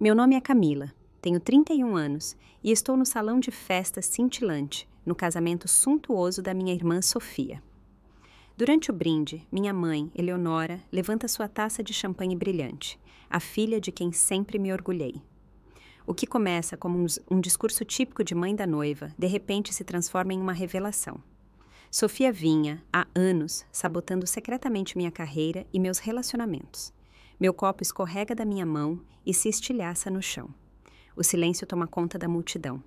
Meu nome é Camila, tenho 31 anos e estou no salão de festa cintilante, no casamento suntuoso da minha irmã Sofia. Durante o brinde, minha mãe, Eleonora, levanta sua taça de champanhe brilhante, a filha de quem sempre me orgulhei. O que começa como um discurso típico de mãe da noiva, de repente se transforma em uma revelação. Sofia vinha, há anos, sabotando secretamente minha carreira e meus relacionamentos. Meu copo escorrega da minha mão e se estilhaça no chão. O silêncio toma conta da multidão.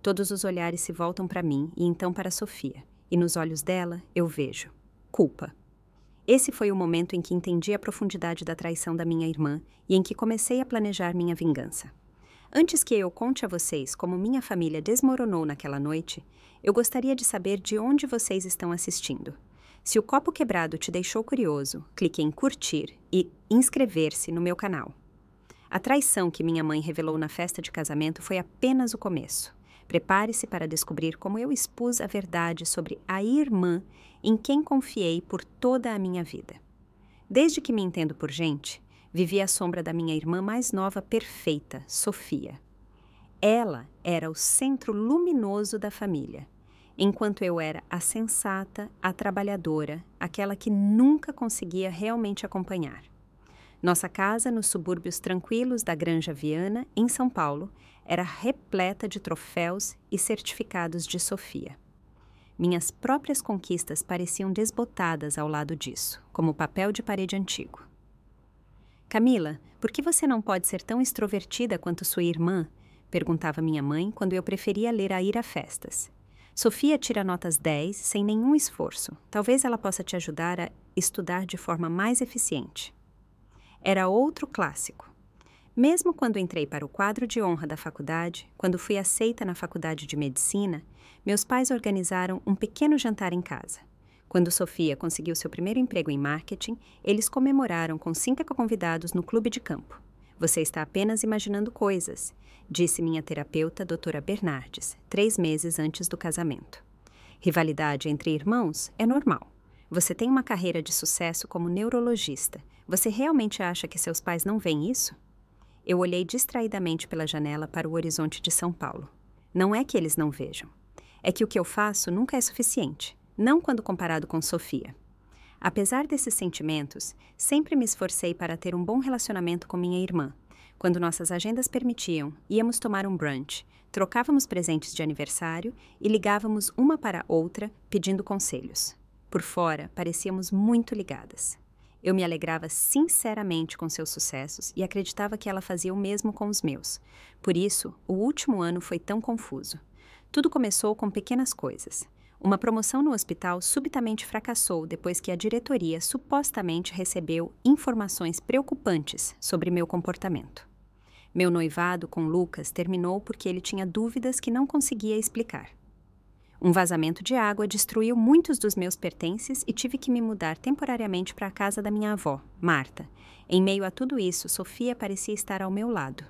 Todos os olhares se voltam para mim e então para Sofia. E nos olhos dela, eu vejo culpa. Esse foi o momento em que entendi a profundidade da traição da minha irmã e em que comecei a planejar minha vingança. Antes que eu conte a vocês como minha família desmoronou naquela noite, eu gostaria de saber de onde vocês estão assistindo. Se o copo quebrado te deixou curioso, clique em curtir e inscrever-se no meu canal. A traição que minha mãe revelou na festa de casamento foi apenas o começo. Prepare-se para descobrir como eu expus a verdade sobre a irmã em quem confiei por toda a minha vida. Desde que me entendo por gente, vivi à sombra da minha irmã mais nova perfeita, Sofia. Ela era o centro luminoso da família, enquanto eu era a sensata, a trabalhadora, aquela que nunca conseguia realmente acompanhar. Nossa casa, nos subúrbios tranquilos da Granja Viana, em São Paulo, era repleta de troféus e certificados de Sofia. Minhas próprias conquistas pareciam desbotadas ao lado disso, como papel de parede antigo. Camila, por que você não pode ser tão extrovertida quanto sua irmã? Perguntava minha mãe quando eu preferia ler a ir a festas. Sofia tira notas 10 sem nenhum esforço. Talvez ela possa te ajudar a estudar de forma mais eficiente. Era outro clássico. Mesmo quando entrei para o quadro de honra da faculdade, quando fui aceita na faculdade de medicina, meus pais organizaram um pequeno jantar em casa. Quando Sofia conseguiu seu primeiro emprego em marketing, eles comemoraram com 5 convidados no clube de campo. Você está apenas imaginando coisas, disse minha terapeuta, doutora Bernardes, 3 meses antes do casamento. Rivalidade entre irmãos é normal. Você tem uma carreira de sucesso como neurologista. Você realmente acha que seus pais não veem isso? Eu olhei distraidamente pela janela para o horizonte de São Paulo. Não é que eles não vejam. É que o que eu faço nunca é suficiente, não quando comparado com Sofia. Apesar desses sentimentos, sempre me esforcei para ter um bom relacionamento com minha irmã. Quando nossas agendas permitiam, íamos tomar um brunch, trocávamos presentes de aniversário e ligávamos uma para outra pedindo conselhos. Por fora, parecíamos muito ligadas. Eu me alegrava sinceramente com seus sucessos e acreditava que ela fazia o mesmo com os meus. Por isso, o último ano foi tão confuso. Tudo começou com pequenas coisas. Uma promoção no hospital subitamente fracassou depois que a diretoria supostamente recebeu informações preocupantes sobre meu comportamento. Meu noivado com Lucas terminou porque ele tinha dúvidas que não conseguia explicar. Um vazamento de água destruiu muitos dos meus pertences e tive que me mudar temporariamente para a casa da minha avó, Marta. Em meio a tudo isso, Sofia parecia estar ao meu lado.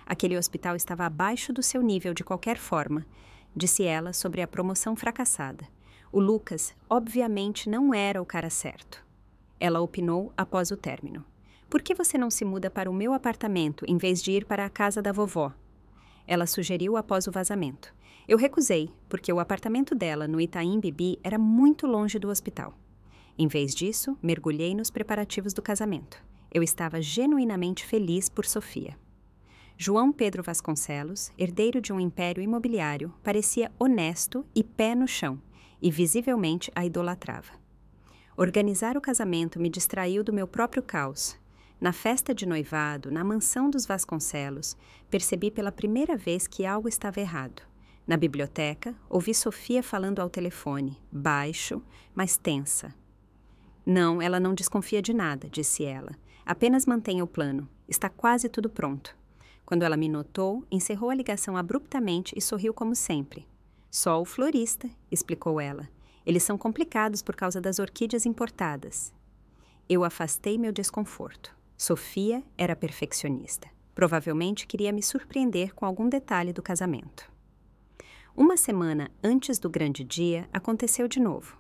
Aquele hospital estava abaixo do seu nível de qualquer forma, disse ela sobre a promoção fracassada. O Lucas, obviamente, não era o cara certo. Ela opinou após o término. Por que você não se muda para o meu apartamento em vez de ir para a casa da vovó? Ela sugeriu após o vazamento. Eu recusei, porque o apartamento dela no Itaim Bibi era muito longe do hospital. Em vez disso, mergulhei nos preparativos do casamento. Eu estava genuinamente feliz por Sofia. João Pedro Vasconcelos, herdeiro de um império imobiliário, parecia honesto e pé no chão, e visivelmente a idolatrava. Organizar o casamento me distraiu do meu próprio caos. Na festa de noivado, na mansão dos Vasconcelos, percebi pela primeira vez que algo estava errado. Na biblioteca, ouvi Sofia falando ao telefone, baixo, mas tensa. Não, ela não desconfia de nada, disse ela. Apenas mantenha o plano. Está quase tudo pronto. Quando ela me notou, encerrou a ligação abruptamente e sorriu como sempre. Só o florista, explicou ela. Eles são complicados por causa das orquídeas importadas. Eu afastei meu desconforto. Sofia era perfeccionista. Provavelmente queria me surpreender com algum detalhe do casamento. Uma semana antes do grande dia, aconteceu de novo.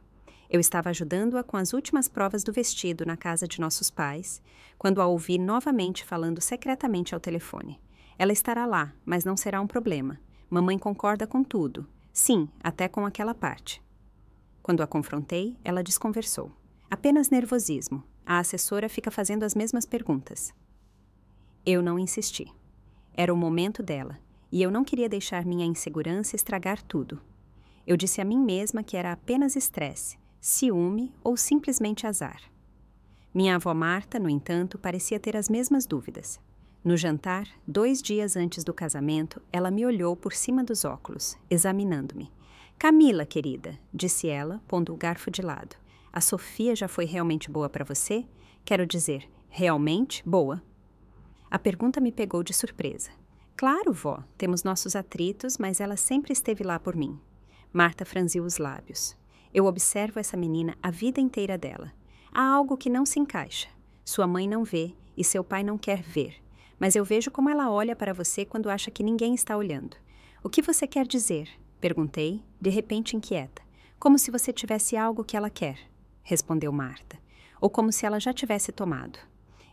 Eu estava ajudando-a com as últimas provas do vestido na casa de nossos pais, quando a ouvi novamente falando secretamente ao telefone. Ela estará lá, mas não será um problema. Mamãe concorda com tudo. Sim, até com aquela parte. Quando a confrontei, ela desconversou. Apenas nervosismo. A assessora fica fazendo as mesmas perguntas. Eu não insisti. Era o momento dela, e eu não queria deixar minha insegurança estragar tudo. Eu disse a mim mesma que era apenas estresse, ciúme ou simplesmente azar. Minha avó Marta, no entanto, parecia ter as mesmas dúvidas. No jantar, 2 dias antes do casamento, ela me olhou por cima dos óculos, examinando-me. Camila, querida, disse ela, pondo o garfo de lado. A Sofia já foi realmente boa para você? Quero dizer, realmente boa? A pergunta me pegou de surpresa. Claro, vó, temos nossos atritos, mas ela sempre esteve lá por mim. Marta franziu os lábios. Eu observo essa menina a vida inteira dela. Há algo que não se encaixa. Sua mãe não vê e seu pai não quer ver. Mas eu vejo como ela olha para você quando acha que ninguém está olhando. O que você quer dizer? Perguntei, de repente inquieta. Como se você tivesse algo que ela quer, respondeu Marta. Ou como se ela já tivesse tomado.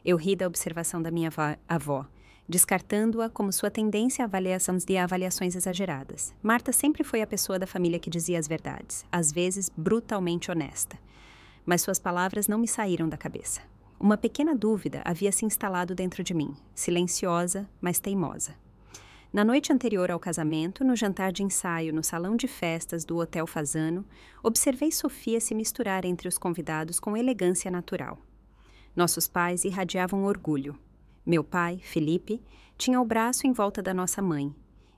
Eu ri da observação da minha avó, descartando-a como sua tendência a avaliações exageradas. Marta sempre foi a pessoa da família que dizia as verdades, às vezes brutalmente honesta. Mas suas palavras não me saíram da cabeça. Uma pequena dúvida havia se instalado dentro de mim, silenciosa, mas teimosa. Na noite anterior ao casamento, no jantar de ensaio no salão de festas do Hotel Fasano, observei Sofia se misturar entre os convidados com elegância natural. Nossos pais irradiavam orgulho. Meu pai, Felipe, tinha o braço em volta da nossa mãe,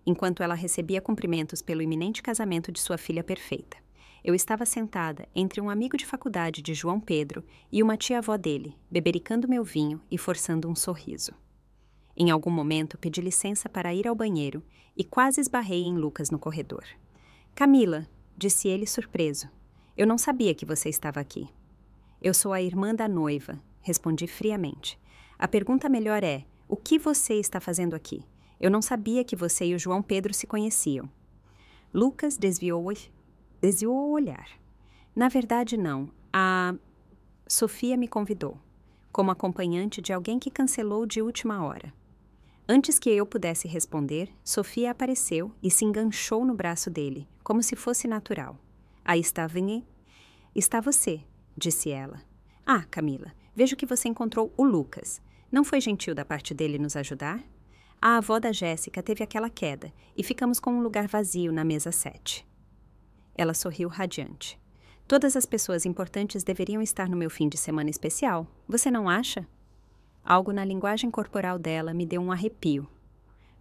enquanto ela recebia cumprimentos pelo iminente casamento de sua filha perfeita. Eu estava sentada entre um amigo de faculdade de João Pedro e uma tia-avó dele, bebericando meu vinho e forçando um sorriso. Em algum momento pedi licença para ir ao banheiro e quase esbarrei em Lucas no corredor. Camila, disse ele surpreso, eu não sabia que você estava aqui. Eu sou a irmã da noiva, respondi friamente. A pergunta melhor é, o que você está fazendo aqui? Eu não sabia que você e o João Pedro se conheciam. Lucas desviou o olhar. Na verdade, não. A Sofia me convidou, como acompanhante de alguém que cancelou de última hora. Antes que eu pudesse responder, Sofia apareceu e se enganchou no braço dele, como se fosse natural. Aí está você, disse ela. Ah, Camila, vejo que você encontrou o Lucas. Não foi gentil da parte dele nos ajudar? A avó da Jéssica teve aquela queda e ficamos com um lugar vazio na mesa 7. Ela sorriu radiante. Todas as pessoas importantes deveriam estar no meu fim de semana especial. Você não acha? Algo na linguagem corporal dela me deu um arrepio.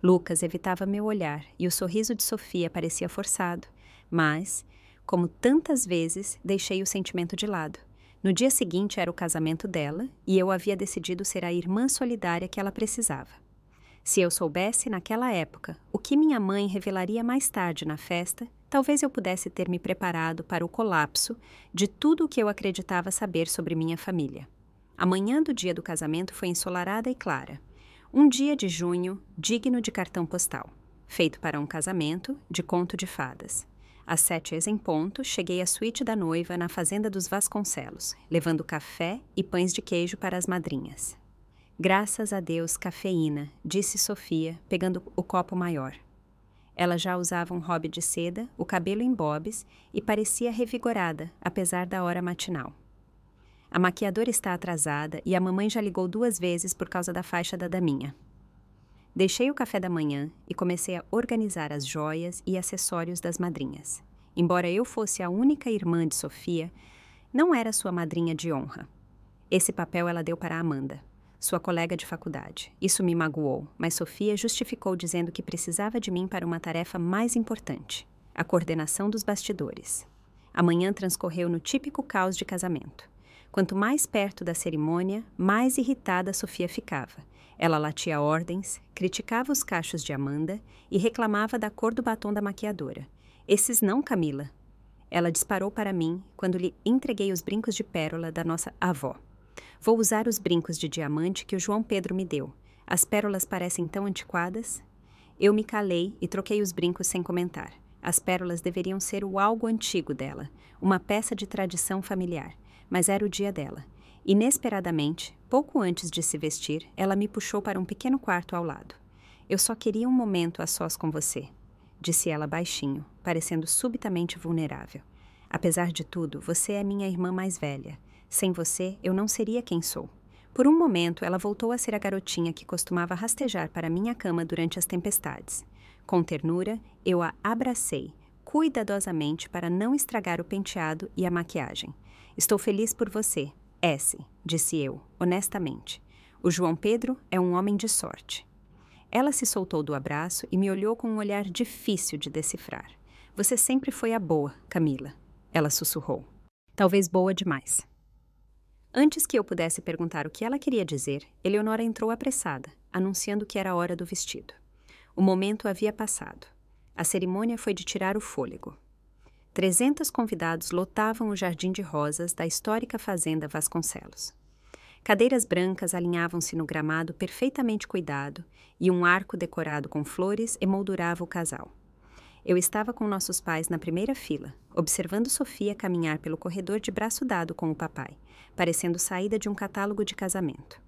Lucas evitava meu olhar e o sorriso de Sofia parecia forçado, mas, como tantas vezes, deixei o sentimento de lado. No dia seguinte era o casamento dela e eu havia decidido ser a irmã solidária que ela precisava. Se eu soubesse, naquela época, o que minha mãe revelaria mais tarde na festa, talvez eu pudesse ter me preparado para o colapso de tudo o que eu acreditava saber sobre minha família. A manhã do dia do casamento foi ensolarada e clara. Um dia de junho digno de cartão postal, feito para um casamento de conto de fadas. Às 7h em ponto, cheguei à suíte da noiva na fazenda dos Vasconcelos, levando café e pães de queijo para as madrinhas. Graças a Deus, cafeína, disse Sofia, pegando o copo maior. Ela já usava um hobby de seda, o cabelo em bobs e parecia revigorada, apesar da hora matinal. A maquiadora está atrasada e a mamãe já ligou 2 vezes por causa da faixa da daminha. Deixei o café da manhã e comecei a organizar as joias e acessórios das madrinhas. Embora eu fosse a única irmã de Sofia, não era sua madrinha de honra. Esse papel ela deu para Amanda, sua colega de faculdade. Isso me magoou, mas Sofia justificou dizendo que precisava de mim para uma tarefa mais importante, a coordenação dos bastidores. A manhã transcorreu no típico caos de casamento. Quanto mais perto da cerimônia, mais irritada Sofia ficava. Ela latia ordens, criticava os cachos de Amanda e reclamava da cor do batom da maquiadora. Esses não, Camila. Ela disparou para mim quando lhe entreguei os brincos de pérola da nossa avó. Vou usar os brincos de diamante que o João Pedro me deu. As pérolas parecem tão antiquadas. Eu me calei e troquei os brincos sem comentar. As pérolas deveriam ser o algo antigo dela, uma peça de tradição familiar. Mas era o dia dela. Inesperadamente, pouco antes de se vestir, ela me puxou para um pequeno quarto ao lado. Eu só queria um momento a sós com você, disse ela baixinho, parecendo subitamente vulnerável. Apesar de tudo, você é minha irmã mais velha. Sem você, eu não seria quem sou. Por um momento, ela voltou a ser a garotinha que costumava rastejar para minha cama durante as tempestades. Com ternura, eu a abracei, cuidadosamente para não estragar o penteado e a maquiagem. Estou feliz por você, S, disse eu, honestamente. O João Pedro é um homem de sorte. Ela se soltou do abraço e me olhou com um olhar difícil de decifrar. Você sempre foi a boa, Camila, ela sussurrou. Talvez boa demais. Antes que eu pudesse perguntar o que ela queria dizer, Eleonora entrou apressada, anunciando que era a hora do vestido. O momento havia passado. A cerimônia foi de tirar o fôlego. 300 convidados lotavam o jardim de rosas da histórica fazenda Vasconcelos. Cadeiras brancas alinhavam-se no gramado perfeitamente cuidado e um arco decorado com flores emoldurava o casal. Eu estava com nossos pais na primeira fila, observando Sofia caminhar pelo corredor de braço dado com o papai, parecendo saída de um catálogo de casamento.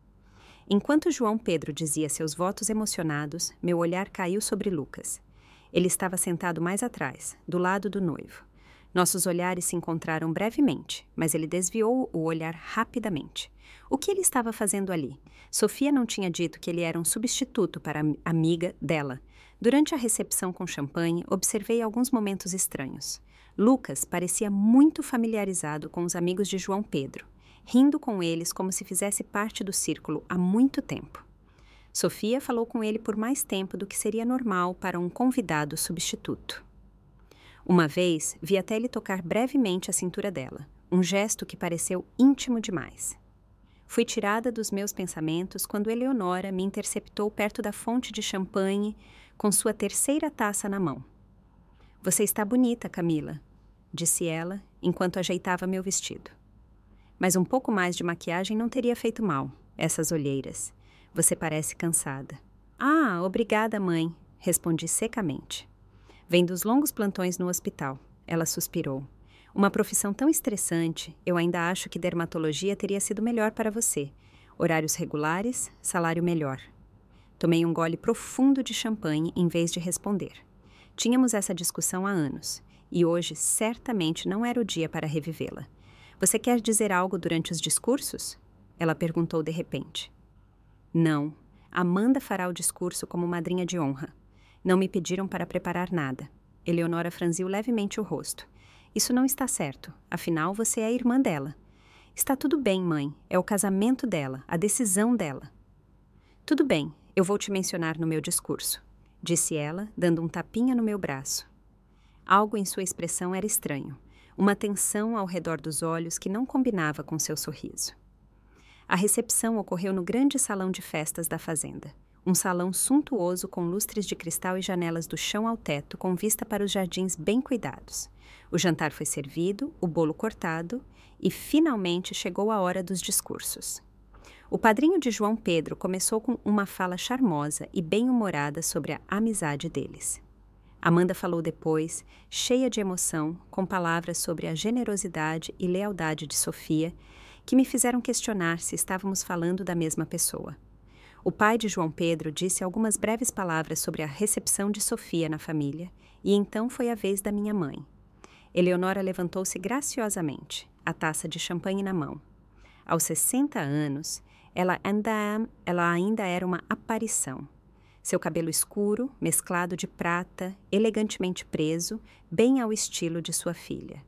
Enquanto João Pedro dizia seus votos emocionados, meu olhar caiu sobre Lucas. Ele estava sentado mais atrás, do lado do noivo. Nossos olhares se encontraram brevemente, mas ele desviou o olhar rapidamente. O que ele estava fazendo ali? Sofia não tinha dito que ele era um substituto para a amiga dela. Durante a recepção com champanhe, observei alguns momentos estranhos. Lucas parecia muito familiarizado com os amigos de João Pedro, rindo com eles como se fizesse parte do círculo há muito tempo. Sofia falou com ele por mais tempo do que seria normal para um convidado substituto. Uma vez, vi até ele tocar brevemente a cintura dela, um gesto que pareceu íntimo demais. Fui tirada dos meus pensamentos quando Eleonora me interceptou perto da fonte de champanhe com sua terceira taça na mão. Você está bonita, Camila, disse ela, enquanto ajeitava meu vestido. Mas um pouco mais de maquiagem não teria feito mal, essas olheiras. Você parece cansada. Ah, obrigada, mãe, respondi secamente. Vem dos longos plantões no hospital, ela suspirou. Uma profissão tão estressante, eu ainda acho que dermatologia teria sido melhor para você. Horários regulares, salário melhor. Tomei um gole profundo de champanhe em vez de responder. Tínhamos essa discussão há anos, e hoje certamente não era o dia para revivê-la. Você quer dizer algo durante os discursos? Ela perguntou de repente. Não, Amanda fará o discurso como madrinha de honra. Não me pediram para preparar nada. Eleonora franziu levemente o rosto. Isso não está certo, afinal você é a irmã dela. Está tudo bem, mãe, é o casamento dela, a decisão dela. Tudo bem, eu vou te mencionar no meu discurso, disse ela, dando um tapinha no meu braço. Algo em sua expressão era estranho, uma tensão ao redor dos olhos que não combinava com seu sorriso. A recepção ocorreu no grande salão de festas da fazenda. Um salão suntuoso com lustres de cristal e janelas do chão ao teto com vista para os jardins bem cuidados. O jantar foi servido, o bolo cortado e, finalmente, chegou a hora dos discursos. O padrinho de João Pedro começou com uma fala charmosa e bem-humorada sobre a amizade deles. Amanda falou depois, cheia de emoção, com palavras sobre a generosidade e lealdade de Sofia, que me fizeram questionar se estávamos falando da mesma pessoa. O pai de João Pedro disse algumas breves palavras sobre a recepção de Sofia na família, e então foi a vez da minha mãe. Eleonora levantou-se graciosamente, a taça de champanhe na mão. Aos 60 anos, ela ainda era uma aparição. Seu cabelo escuro, mesclado de prata, elegantemente preso, bem ao estilo de sua filha.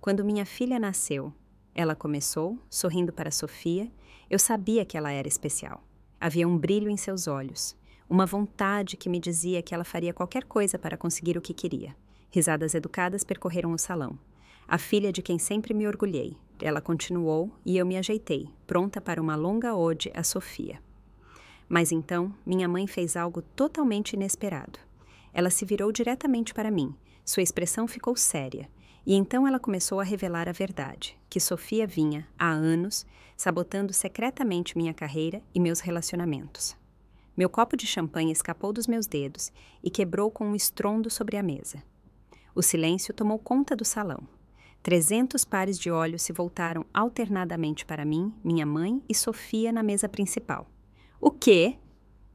Quando minha filha nasceu, ela começou, sorrindo para Sofia, eu sabia que ela era especial. Havia um brilho em seus olhos, uma vontade que me dizia que ela faria qualquer coisa para conseguir o que queria. Risadas educadas percorreram o salão. A filha de quem sempre me orgulhei. Ela continuou e eu me ajeitei, pronta para uma longa ode a Sofia. Mas então, minha mãe fez algo totalmente inesperado. Ela se virou diretamente para mim, sua expressão ficou séria, e então ela começou a revelar a verdade, que Sofia vinha, há anos, sabotando secretamente minha carreira e meus relacionamentos. Meu copo de champanhe escapou dos meus dedos e quebrou com um estrondo sobre a mesa. O silêncio tomou conta do salão. 300 pares de olhos se voltaram alternadamente para mim, minha mãe e Sofia na mesa principal. O quê?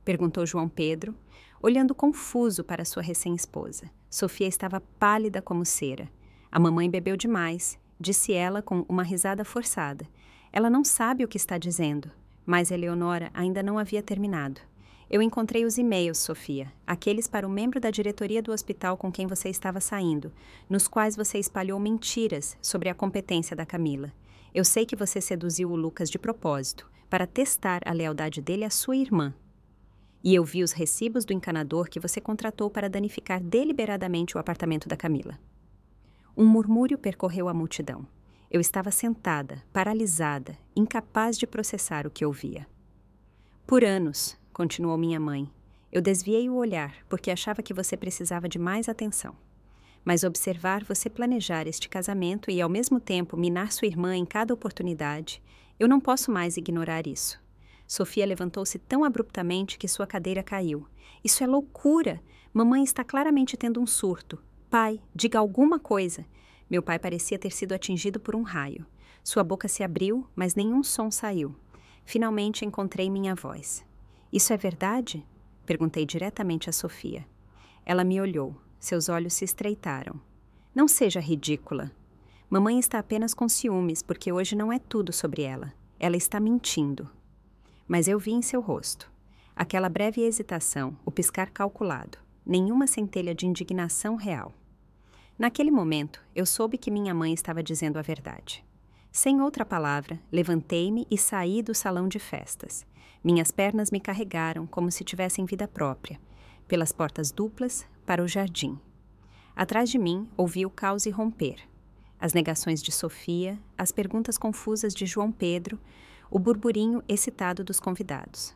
Perguntou João Pedro, olhando confuso para sua recém-esposa. Sofia estava pálida como cera. A mamãe bebeu demais, disse ela com uma risada forçada. Ela não sabe o que está dizendo, mas Eleonora ainda não havia terminado. Eu encontrei os e-mails, Sofia, aqueles para o membro da diretoria do hospital com quem você estava saindo, nos quais você espalhou mentiras sobre a competência da Camila. Eu sei que você seduziu o Lucas de propósito, para testar a lealdade dele à sua irmã. E eu vi os recibos do encanador que você contratou para danificar deliberadamente o apartamento da Camila. Um murmúrio percorreu a multidão. Eu estava sentada, paralisada, incapaz de processar o que ouvia. Por anos, continuou minha mãe, eu desviei o olhar porque achava que você precisava de mais atenção. Mas observar você planejar este casamento e, ao mesmo tempo, minar sua irmã em cada oportunidade, eu não posso mais ignorar isso. Sofia levantou-se tão abruptamente que sua cadeira caiu. Isso é loucura! Mamãe está claramente tendo um surto. Pai, diga alguma coisa. Meu pai parecia ter sido atingido por um raio. Sua boca se abriu, mas nenhum som saiu. Finalmente encontrei minha voz. Isso é verdade? Perguntei diretamente a Sofia. Ela me olhou. Seus olhos se estreitaram. Não seja ridícula. Mamãe está apenas com ciúmes, porque hoje não é tudo sobre ela. Ela está mentindo. Mas eu vi em seu rosto. Aquela breve hesitação, o piscar calculado. Nenhuma centelha de indignação real. Naquele momento, eu soube que minha mãe estava dizendo a verdade. Sem outra palavra, levantei-me e saí do salão de festas. Minhas pernas me carregaram como se tivessem vida própria, pelas portas duplas para o jardim. Atrás de mim, ouvi o caos irromper. As negações de Sofia, as perguntas confusas de João Pedro, o burburinho excitado dos convidados.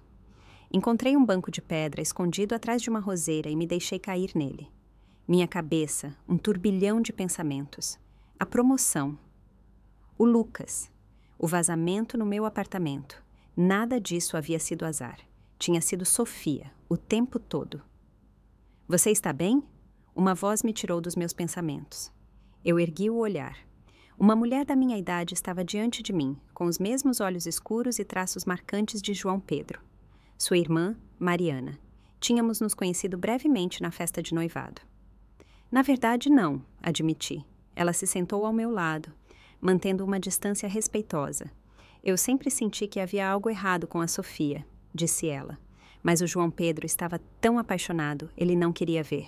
Encontrei um banco de pedra escondido atrás de uma roseira e me deixei cair nele. Minha cabeça, um turbilhão de pensamentos. A promoção. O Lucas. O vazamento no meu apartamento. Nada disso havia sido azar. Tinha sido Sofia, o tempo todo. Você está bem? Uma voz me tirou dos meus pensamentos. Eu ergui o olhar. Uma mulher da minha idade estava diante de mim, com os mesmos olhos escuros e traços marcantes de João Pedro. Sua irmã, Mariana. Tínhamos nos conhecido brevemente na festa de noivado. Na verdade, não, admiti. Ela se sentou ao meu lado, mantendo uma distância respeitosa. Eu sempre senti que havia algo errado com a Sofia, disse ela. Mas o João Pedro estava tão apaixonado, ele não queria ver.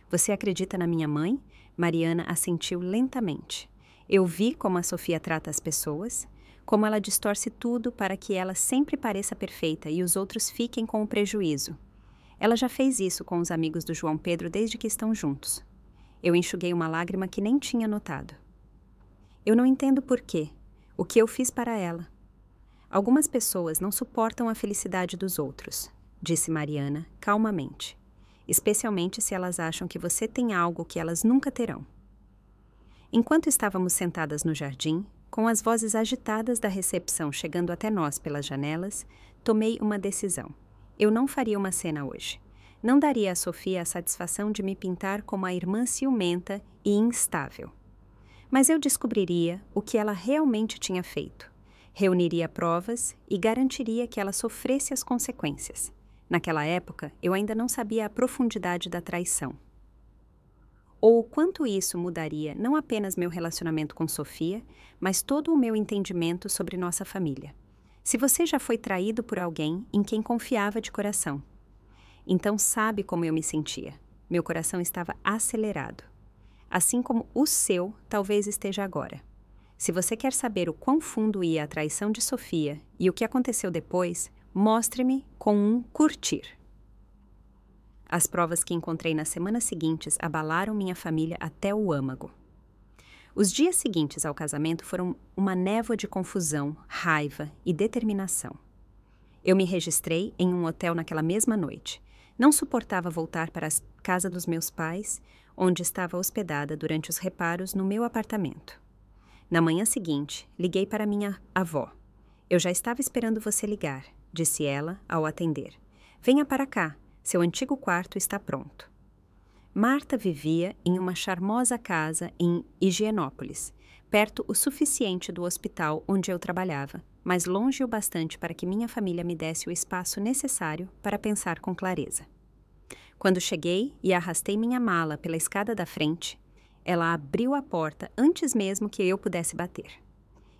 Você acredita na minha mãe? Mariana assentiu lentamente. Eu vi como a Sofia trata as pessoas, como ela distorce tudo para que ela sempre pareça perfeita e os outros fiquem com o prejuízo. Ela já fez isso com os amigos do João Pedro desde que estão juntos. Eu enxuguei uma lágrima que nem tinha notado. Eu não entendo por quê. O que eu fiz para ela? Algumas pessoas não suportam a felicidade dos outros, disse Mariana, calmamente. Especialmente se elas acham que você tem algo que elas nunca terão. Enquanto estávamos sentadas no jardim, com as vozes agitadas da recepção chegando até nós pelas janelas, tomei uma decisão. Eu não faria uma cena hoje. Não daria a Sofia a satisfação de me pintar como a irmã ciumenta e instável. Mas eu descobriria o que ela realmente tinha feito. Reuniria provas e garantiria que ela sofresse as consequências. Naquela época, eu ainda não sabia a profundidade da traição. Ou o quanto isso mudaria não apenas meu relacionamento com Sofia, mas todo o meu entendimento sobre nossa família. Se você já foi traído por alguém em quem confiava de coração, então sabe como eu me sentia. Meu coração estava acelerado. Assim como o seu talvez esteja agora. Se você quer saber o quão fundo ia a traição de Sofia e o que aconteceu depois, mostre-me com um curtir. As provas que encontrei nas semanas seguintes abalaram minha família até o âmago. Os dias seguintes ao casamento foram uma névoa de confusão, raiva e determinação. Eu me registrei em um hotel naquela mesma noite. Não suportava voltar para a casa dos meus pais, onde estava hospedada durante os reparos no meu apartamento. Na manhã seguinte, liguei para minha avó. Eu já estava esperando você ligar, disse ela ao atender. Venha para cá, seu antigo quarto está pronto. Marta vivia em uma charmosa casa em Higienópolis, perto o suficiente do hospital onde eu trabalhava, mas longe o bastante para que minha família me desse o espaço necessário para pensar com clareza. Quando cheguei e arrastei minha mala pela escada da frente, ela abriu a porta antes mesmo que eu pudesse bater.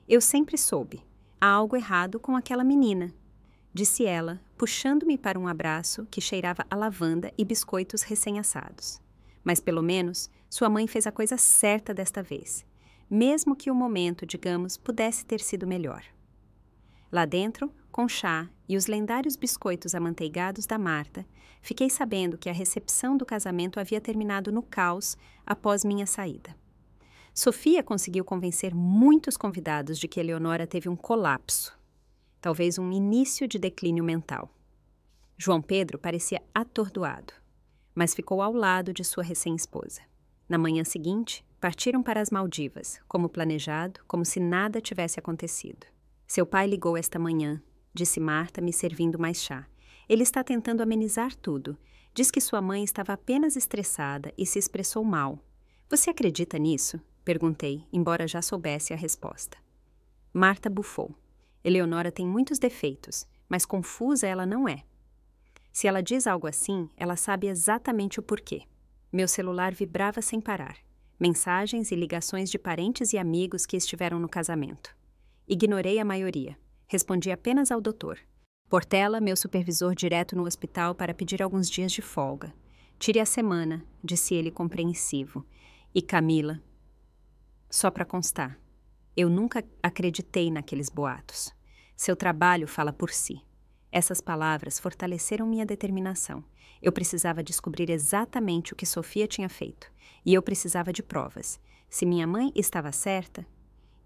Eu sempre soube. Há algo errado com aquela menina, disse ela, puxando-me para um abraço que cheirava a lavanda e biscoitos recém-assados. Mas pelo menos sua mãe fez a coisa certa desta vez, mesmo que o momento, digamos, pudesse ter sido melhor. Lá dentro, com chá e os lendários biscoitos amanteigados da Marta, fiquei sabendo que a recepção do casamento havia terminado no caos após minha saída. Sofia conseguiu convencer muitos convidados de que Eleonora teve um colapso, talvez um início de declínio mental. João Pedro parecia atordoado, mas ficou ao lado de sua recém-esposa. Na manhã seguinte, partiram para as Maldivas, como planejado, como se nada tivesse acontecido. Seu pai ligou esta manhã, disse Marta, me servindo mais chá. Ele está tentando amenizar tudo. Diz que sua mãe estava apenas estressada e se expressou mal. Você acredita nisso? Perguntei, embora já soubesse a resposta. Marta bufou. Eleonora tem muitos defeitos, mas confusa ela não é. Se ela diz algo assim, ela sabe exatamente o porquê. Meu celular vibrava sem parar. Mensagens e ligações de parentes e amigos que estiveram no casamento. Ignorei a maioria. Respondi apenas ao doutor. Portela, meu supervisor direto no hospital para pedir alguns dias de folga. Tire a semana, disse ele compreensivo. E Camila. Só para constar, eu nunca acreditei naqueles boatos. Seu trabalho fala por si. Essas palavras fortaleceram minha determinação. Eu precisava descobrir exatamente o que Sofia tinha feito. E eu precisava de provas. Se minha mãe estava certa,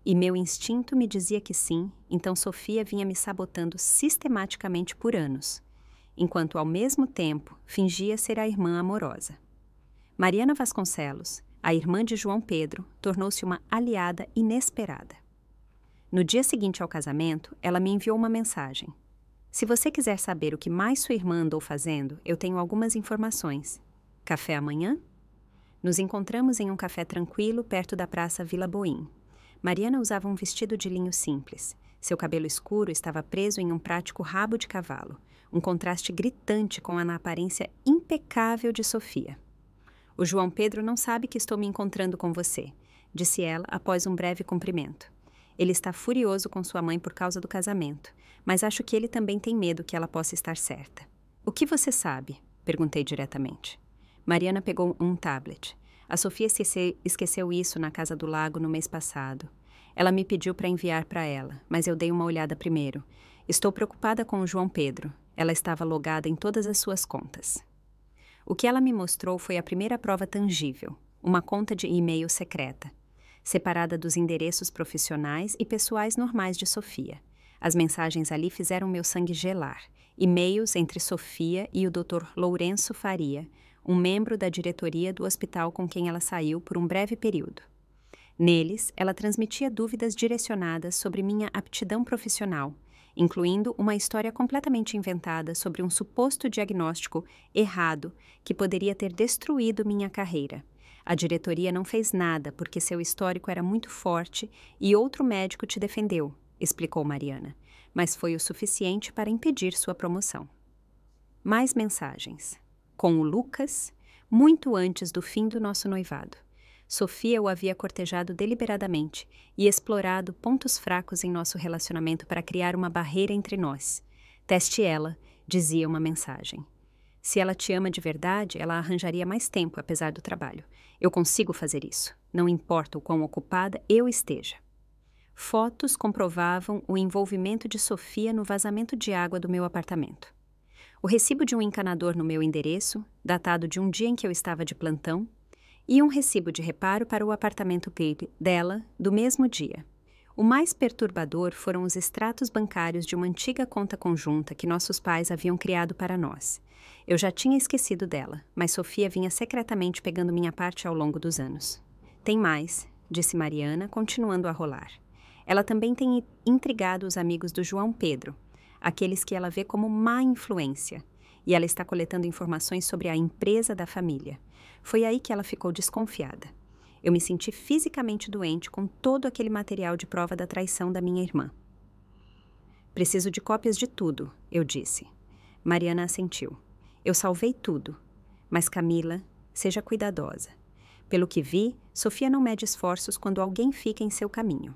e meu instinto me dizia que sim, então Sofia vinha me sabotando sistematicamente por anos, enquanto ao mesmo tempo fingia ser a irmã amorosa. Mariana Vasconcelos, a irmã de João Pedro, tornou-se uma aliada inesperada. No dia seguinte ao casamento, ela me enviou uma mensagem. Se você quiser saber o que mais sua irmã andou fazendo, eu tenho algumas informações. Café amanhã? Nos encontramos em um café tranquilo perto da Praça Vila Boim. Mariana usava um vestido de linho simples. Seu cabelo escuro estava preso em um prático rabo de cavalo, um contraste gritante com a aparência impecável de Sofia. O João Pedro não sabe que estou me encontrando com você, disse ela após um breve cumprimento. Ele está furioso com sua mãe por causa do casamento, mas acho que ele também tem medo que ela possa estar certa. O que você sabe? Perguntei diretamente. Mariana pegou um tablet. A Sofia esqueceu isso na Casa do Lago no mês passado. Ela me pediu para enviar para ela, mas eu dei uma olhada primeiro. Estou preocupada com o João Pedro. Ela estava logada em todas as suas contas. O que ela me mostrou foi a primeira prova tangível, uma conta de e-mail secreta, separada dos endereços profissionais e pessoais normais de Sofia. As mensagens ali fizeram meu sangue gelar. E-mails entre Sofia e o Dr. Lourenço Faria, um membro da diretoria do hospital com quem ela saiu por um breve período. Neles, ela transmitia dúvidas direcionadas sobre minha aptidão profissional, incluindo uma história completamente inventada sobre um suposto diagnóstico errado que poderia ter destruído minha carreira. A diretoria não fez nada porque seu histórico era muito forte e outro médico te defendeu, explicou Mariana, mas foi o suficiente para impedir sua promoção. Mais mensagens. Com o Lucas, muito antes do fim do nosso noivado. Sofia o havia cortejado deliberadamente e explorado pontos fracos em nosso relacionamento para criar uma barreira entre nós. Teste ela, dizia uma mensagem. Se ela te ama de verdade, ela arranjaria mais tempo apesar do trabalho. Eu consigo fazer isso, não importa o quão ocupada eu esteja. Fotos comprovavam o envolvimento de Sofia no vazamento de água do meu apartamento. O recibo de um encanador no meu endereço, datado de um dia em que eu estava de plantão, e um recibo de reparo para o apartamento dela do mesmo dia. O mais perturbador foram os extratos bancários de uma antiga conta conjunta que nossos pais haviam criado para nós. Eu já tinha esquecido dela, mas Sofia vinha secretamente pegando minha parte ao longo dos anos. Tem mais, disse Mariana, continuando a rolar. Ela também tem intrigado os amigos do João Pedro, aqueles que ela vê como má influência, e ela está coletando informações sobre a empresa da família. Foi aí que ela ficou desconfiada. Eu me senti fisicamente doente com todo aquele material de prova da traição da minha irmã. Preciso de cópias de tudo, eu disse. Mariana assentiu. Eu salvei tudo. Mas Camila, seja cuidadosa. Pelo que vi, Sofia não mede esforços quando alguém fica em seu caminho.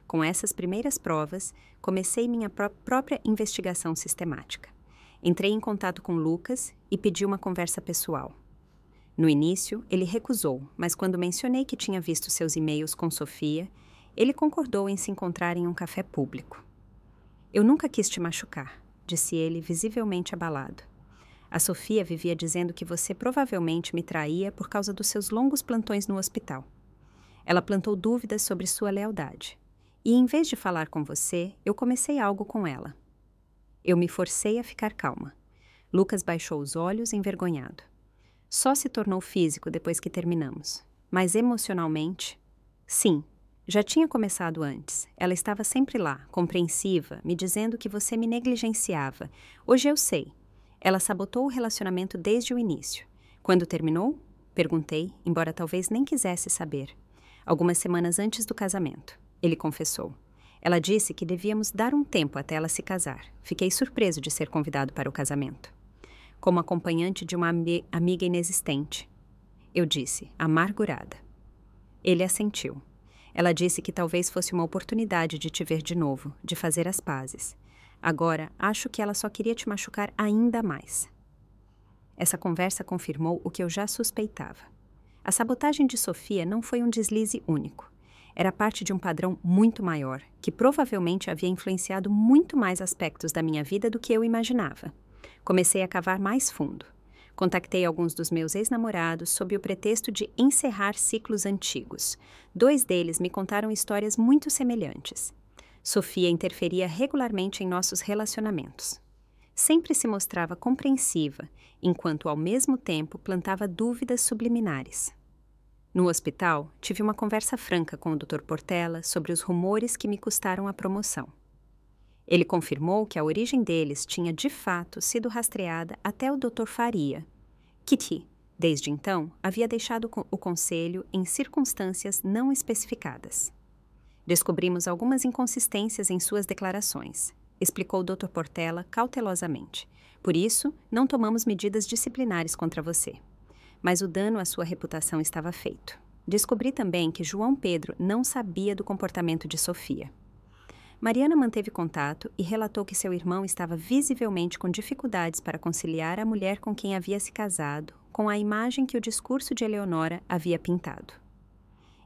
Com essas primeiras provas, comecei minha própria investigação sistemática. Entrei em contato com Lucas e pedi uma conversa pessoal. No início, ele recusou, mas quando mencionei que tinha visto seus e-mails com Sofia, ele concordou em se encontrar em um café público. Eu nunca quis te machucar, disse ele, visivelmente abalado. A Sofia vivia dizendo que você provavelmente me traía por causa dos seus longos plantões no hospital. Ela plantou dúvidas sobre sua lealdade. E em vez de falar com você, eu comecei algo com ela. Eu me forcei a ficar calma. Lucas baixou os olhos, envergonhado. Só se tornou físico depois que terminamos. Mas emocionalmente, sim, já tinha começado antes. Ela estava sempre lá, compreensiva, me dizendo que você me negligenciava. Hoje eu sei. Ela sabotou o relacionamento desde o início. Quando terminou? Perguntei, embora talvez nem quisesse saber. Algumas semanas antes do casamento. Ele confessou. Ela disse que devíamos dar um tempo até ela se casar. Fiquei surpreso de ser convidado para o casamento. Como acompanhante de uma amiga inexistente. Eu disse, amargurada. Ele assentiu. Ela disse que talvez fosse uma oportunidade de te ver de novo, de fazer as pazes. Agora, acho que ela só queria te machucar ainda mais. Essa conversa confirmou o que eu já suspeitava. A sabotagem de Sofia não foi um deslize único. Era parte de um padrão muito maior, que provavelmente havia influenciado muito mais aspectos da minha vida do que eu imaginava. Comecei a cavar mais fundo. Contactei alguns dos meus ex-namorados sob o pretexto de encerrar ciclos antigos. 2 deles me contaram histórias muito semelhantes. Sofia interferia regularmente em nossos relacionamentos. Sempre se mostrava compreensiva, enquanto ao mesmo tempo plantava dúvidas subliminares. No hospital, tive uma conversa franca com o Dr. Portela sobre os rumores que me custaram a promoção. Ele confirmou que a origem deles tinha de fato sido rastreada até o Dr. Faria, que, desde então, havia deixado o conselho em circunstâncias não especificadas. Descobrimos algumas inconsistências em suas declarações, explicou o Dr. Portela cautelosamente. Por isso, não tomamos medidas disciplinares contra você. Mas o dano à sua reputação estava feito. Descobri também que João Pedro não sabia do comportamento de Sofia. Mariana manteve contato e relatou que seu irmão estava visivelmente com dificuldades para conciliar a mulher com quem havia se casado com a imagem que o discurso de Eleonora havia pintado.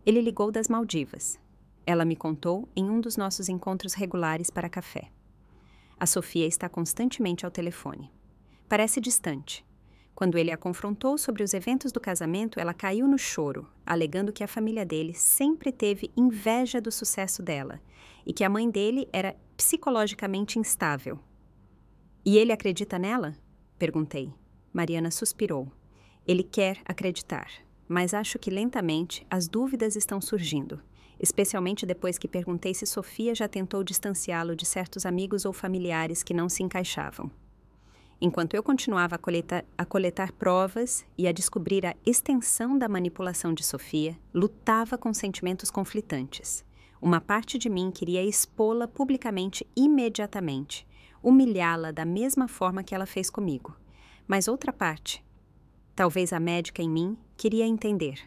Ele ligou das Maldivas. Ela me contou em um dos nossos encontros regulares para café. A Sofia está constantemente ao telefone. Parece distante. Quando ele a confrontou sobre os eventos do casamento, ela caiu no choro, alegando que a família dele sempre teve inveja do sucesso dela e que a mãe dele era psicologicamente instável. E ele acredita nela? Perguntei. Mariana suspirou. Ele quer acreditar, mas acho que lentamente as dúvidas estão surgindo, especialmente depois que perguntei se Sofia já tentou distanciá-lo de certos amigos ou familiares que não se encaixavam. Enquanto eu continuava a coletar provas e a descobrir a extensão da manipulação de Sofia, lutava com sentimentos conflitantes. Uma parte de mim queria expô-la publicamente imediatamente, humilhá-la da mesma forma que ela fez comigo. Mas outra parte, talvez a médica em mim, queria entender.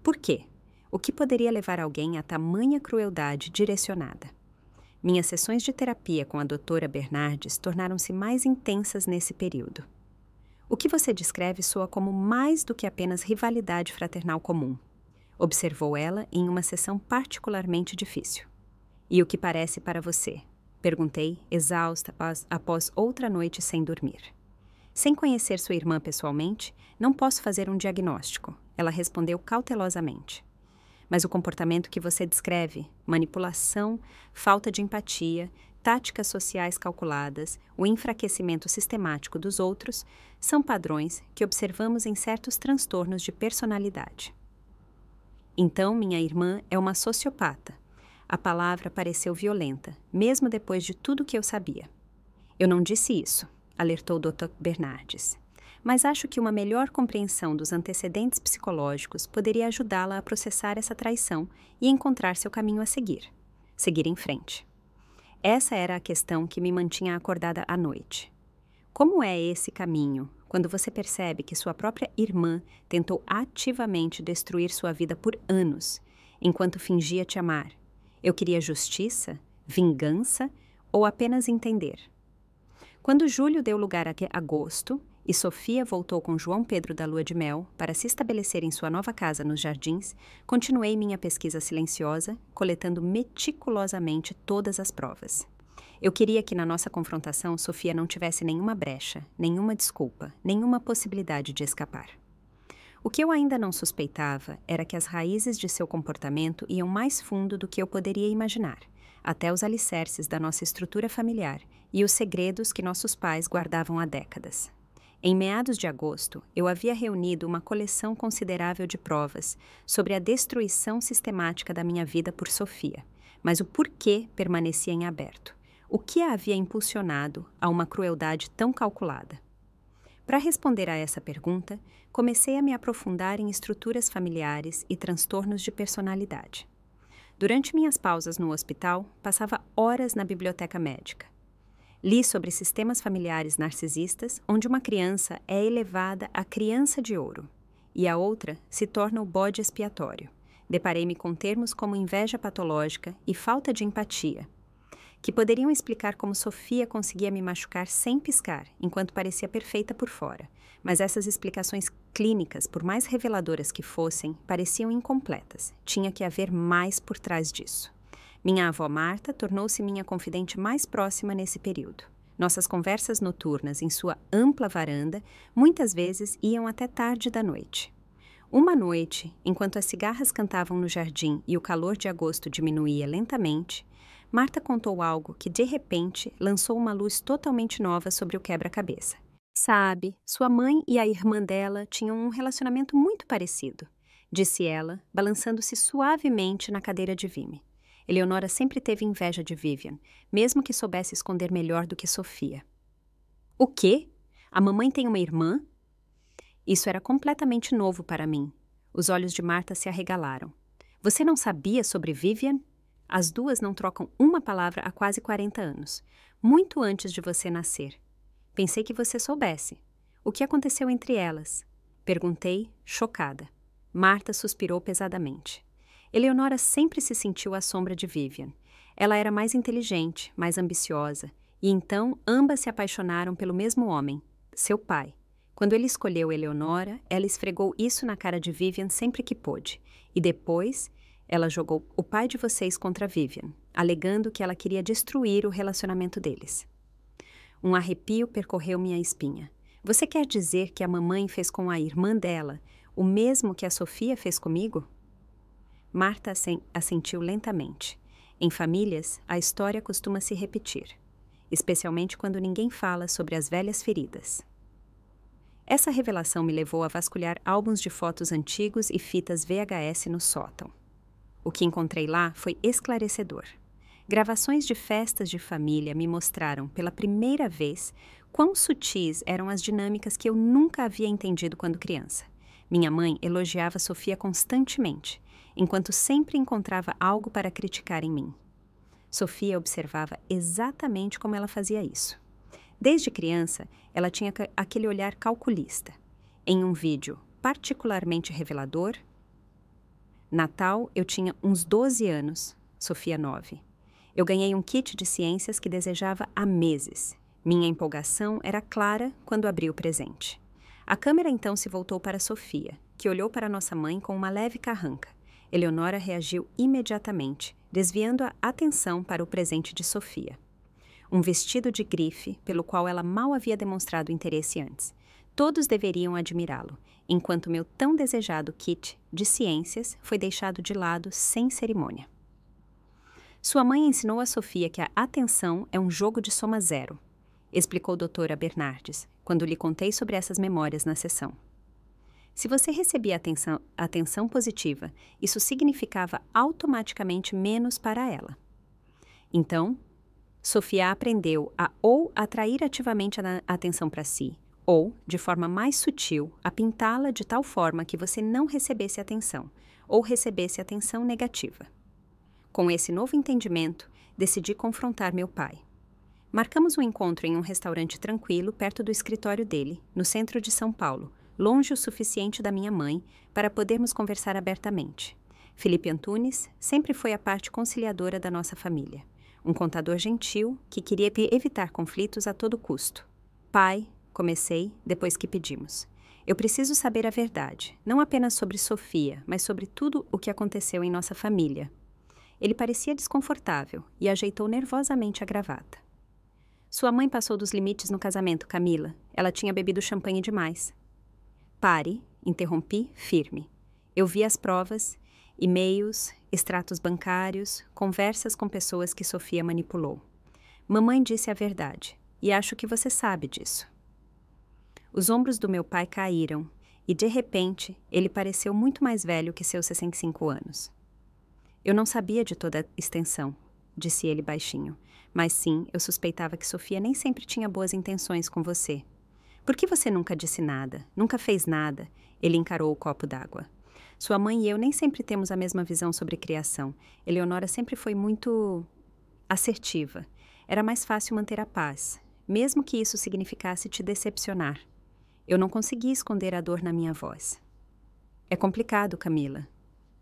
Por quê? O que poderia levar alguém a tamanha crueldade direcionada? Minhas sessões de terapia com a doutora Bernardes tornaram-se mais intensas nesse período. O que você descreve soa como mais do que apenas rivalidade fraternal comum, observou ela em uma sessão particularmente difícil. E o que parece para você? Perguntei, exausta após outra noite sem dormir. Sem conhecer sua irmã pessoalmente, não posso fazer um diagnóstico, ela respondeu cautelosamente. Mas o comportamento que você descreve, manipulação, falta de empatia, táticas sociais calculadas, o enfraquecimento sistemático dos outros, são padrões que observamos em certos transtornos de personalidade. Então, minha irmã é uma sociopata. A palavra pareceu violenta, mesmo depois de tudo que eu sabia. Eu não disse isso, alertou o Dr. Bernardes. Mas acho que uma melhor compreensão dos antecedentes psicológicos poderia ajudá-la a processar essa traição e encontrar seu caminho a seguir. Seguir em frente. Essa era a questão que me mantinha acordada à noite. Como é esse caminho quando você percebe que sua própria irmã tentou ativamente destruir sua vida por anos, enquanto fingia te amar? Eu queria justiça, vingança ou apenas entender? Quando julho deu lugar a agosto e Sofia voltou com João Pedro da lua de mel para se estabelecer em sua nova casa nos Jardins, continuei minha pesquisa silenciosa, coletando meticulosamente todas as provas. Eu queria que na nossa confrontação Sofia não tivesse nenhuma brecha, nenhuma desculpa, nenhuma possibilidade de escapar. O que eu ainda não suspeitava era que as raízes de seu comportamento iam mais fundo do que eu poderia imaginar, até os alicerces da nossa estrutura familiar e os segredos que nossos pais guardavam há décadas. Em meados de agosto, eu havia reunido uma coleção considerável de provas sobre a destruição sistemática da minha vida por Sofia, mas o porquê permanecia em aberto. O que a havia impulsionado a uma crueldade tão calculada? Para responder a essa pergunta, comecei a me aprofundar em estruturas familiares e transtornos de personalidade. Durante minhas pausas no hospital, passava horas na biblioteca médica. Li sobre sistemas familiares narcisistas, onde uma criança é elevada a criança de ouro e a outra se torna o bode expiatório. Deparei-me com termos como inveja patológica e falta de empatia, que poderiam explicar como Sofia conseguia me machucar sem piscar, enquanto parecia perfeita por fora. Mas essas explicações clínicas, por mais reveladoras que fossem, pareciam incompletas. Tinha que haver mais por trás disso. Minha avó Marta tornou-se minha confidente mais próxima nesse período. Nossas conversas noturnas em sua ampla varanda muitas vezes iam até tarde da noite. Uma noite, enquanto as cigarras cantavam no jardim e o calor de agosto diminuía lentamente, Marta contou algo que, de repente, lançou uma luz totalmente nova sobre o quebra-cabeça. Sabe, sua mãe e a irmã dela tinham um relacionamento muito parecido, disse ela, balançando-se suavemente na cadeira de Vime. Eleonora sempre teve inveja de Vivian, mesmo que soubesse esconder melhor do que Sofia. O quê? A mamãe tem uma irmã? Isso era completamente novo para mim. Os olhos de Marta se arregalaram. Você não sabia sobre Vivian? As duas não trocam uma palavra há quase 40 anos, muito antes de você nascer. Pensei que você soubesse. O que aconteceu entre elas? Perguntei, chocada. Marta suspirou pesadamente. Eleonora sempre se sentiu à sombra de Vivian. Ela era mais inteligente, mais ambiciosa, e então ambas se apaixonaram pelo mesmo homem, seu pai. Quando ele escolheu Eleonora, ela esfregou isso na cara de Vivian sempre que pôde, e depois ela jogou o pai de vocês contra Vivian, alegando que ela queria destruir o relacionamento deles. Um arrepio percorreu minha espinha. Você quer dizer que a mamãe fez com a irmã dela o mesmo que a Sofia fez comigo? Marta assentiu lentamente. Em famílias, a história costuma se repetir, especialmente quando ninguém fala sobre as velhas feridas. Essa revelação me levou a vasculhar álbuns de fotos antigos e fitas VHS no sótão. O que encontrei lá foi esclarecedor. Gravações de festas de família me mostraram, pela primeira vez, quão sutis eram as dinâmicas que eu nunca havia entendido quando criança. Minha mãe elogiava Sofia constantemente, enquanto sempre encontrava algo para criticar em mim. Sofia observava exatamente como ela fazia isso. Desde criança, ela tinha aquele olhar calculista. Em um vídeo particularmente revelador, Natal, eu tinha uns 12 anos, Sofia 9. Eu ganhei um kit de ciências que desejava há meses. Minha empolgação era clara quando abri o presente. A câmera então se voltou para Sofia, que olhou para nossa mãe com uma leve carranca. Eleonora reagiu imediatamente, desviando a atenção para o presente de Sofia. Um vestido de grife, pelo qual ela mal havia demonstrado interesse antes. Todos deveriam admirá-lo, enquanto meu tão desejado kit de ciências foi deixado de lado sem cerimônia. Sua mãe ensinou a Sofia que a atenção é um jogo de soma zero, explicou doutora Bernardes, quando lhe contei sobre essas memórias na sessão. Se você recebia atenção positiva, isso significava automaticamente menos para ela. Então, Sofia aprendeu a ou atrair ativamente a atenção para si, ou, de forma mais sutil, a pintá-la de tal forma que você não recebesse atenção, ou recebesse atenção negativa. Com esse novo entendimento, decidi confrontar meu pai. Marcamos um encontro em um restaurante tranquilo perto do escritório dele, no centro de São Paulo, longe o suficiente da minha mãe para podermos conversar abertamente. Felipe Antunes sempre foi a parte conciliadora da nossa família. Um contador gentil que queria evitar conflitos a todo custo. Pai, comecei, depois que pedimos. Eu preciso saber a verdade, não apenas sobre Sofia, mas sobre tudo o que aconteceu em nossa família. Ele parecia desconfortável e ajeitou nervosamente a gravata. Sua mãe passou dos limites no casamento, Camila. Ela tinha bebido champanhe demais. Pare, interrompi, firme. Eu vi as provas, e-mails, extratos bancários, conversas com pessoas que Sofia manipulou. Mamãe disse a verdade, e acho que você sabe disso. Os ombros do meu pai caíram, e de repente, ele pareceu muito mais velho que seus 65 anos. Eu não sabia de toda a extensão, disse ele baixinho, mas sim, eu suspeitava que Sofia nem sempre tinha boas intenções com você. Por que você nunca disse nada, nunca fez nada? Ele encarou o copo d'água. Sua mãe e eu nem sempre temos a mesma visão sobre criação. Eleonora sempre foi muito assertiva. Era mais fácil manter a paz, mesmo que isso significasse te decepcionar. Eu não conseguia esconder a dor na minha voz. É complicado, Camila,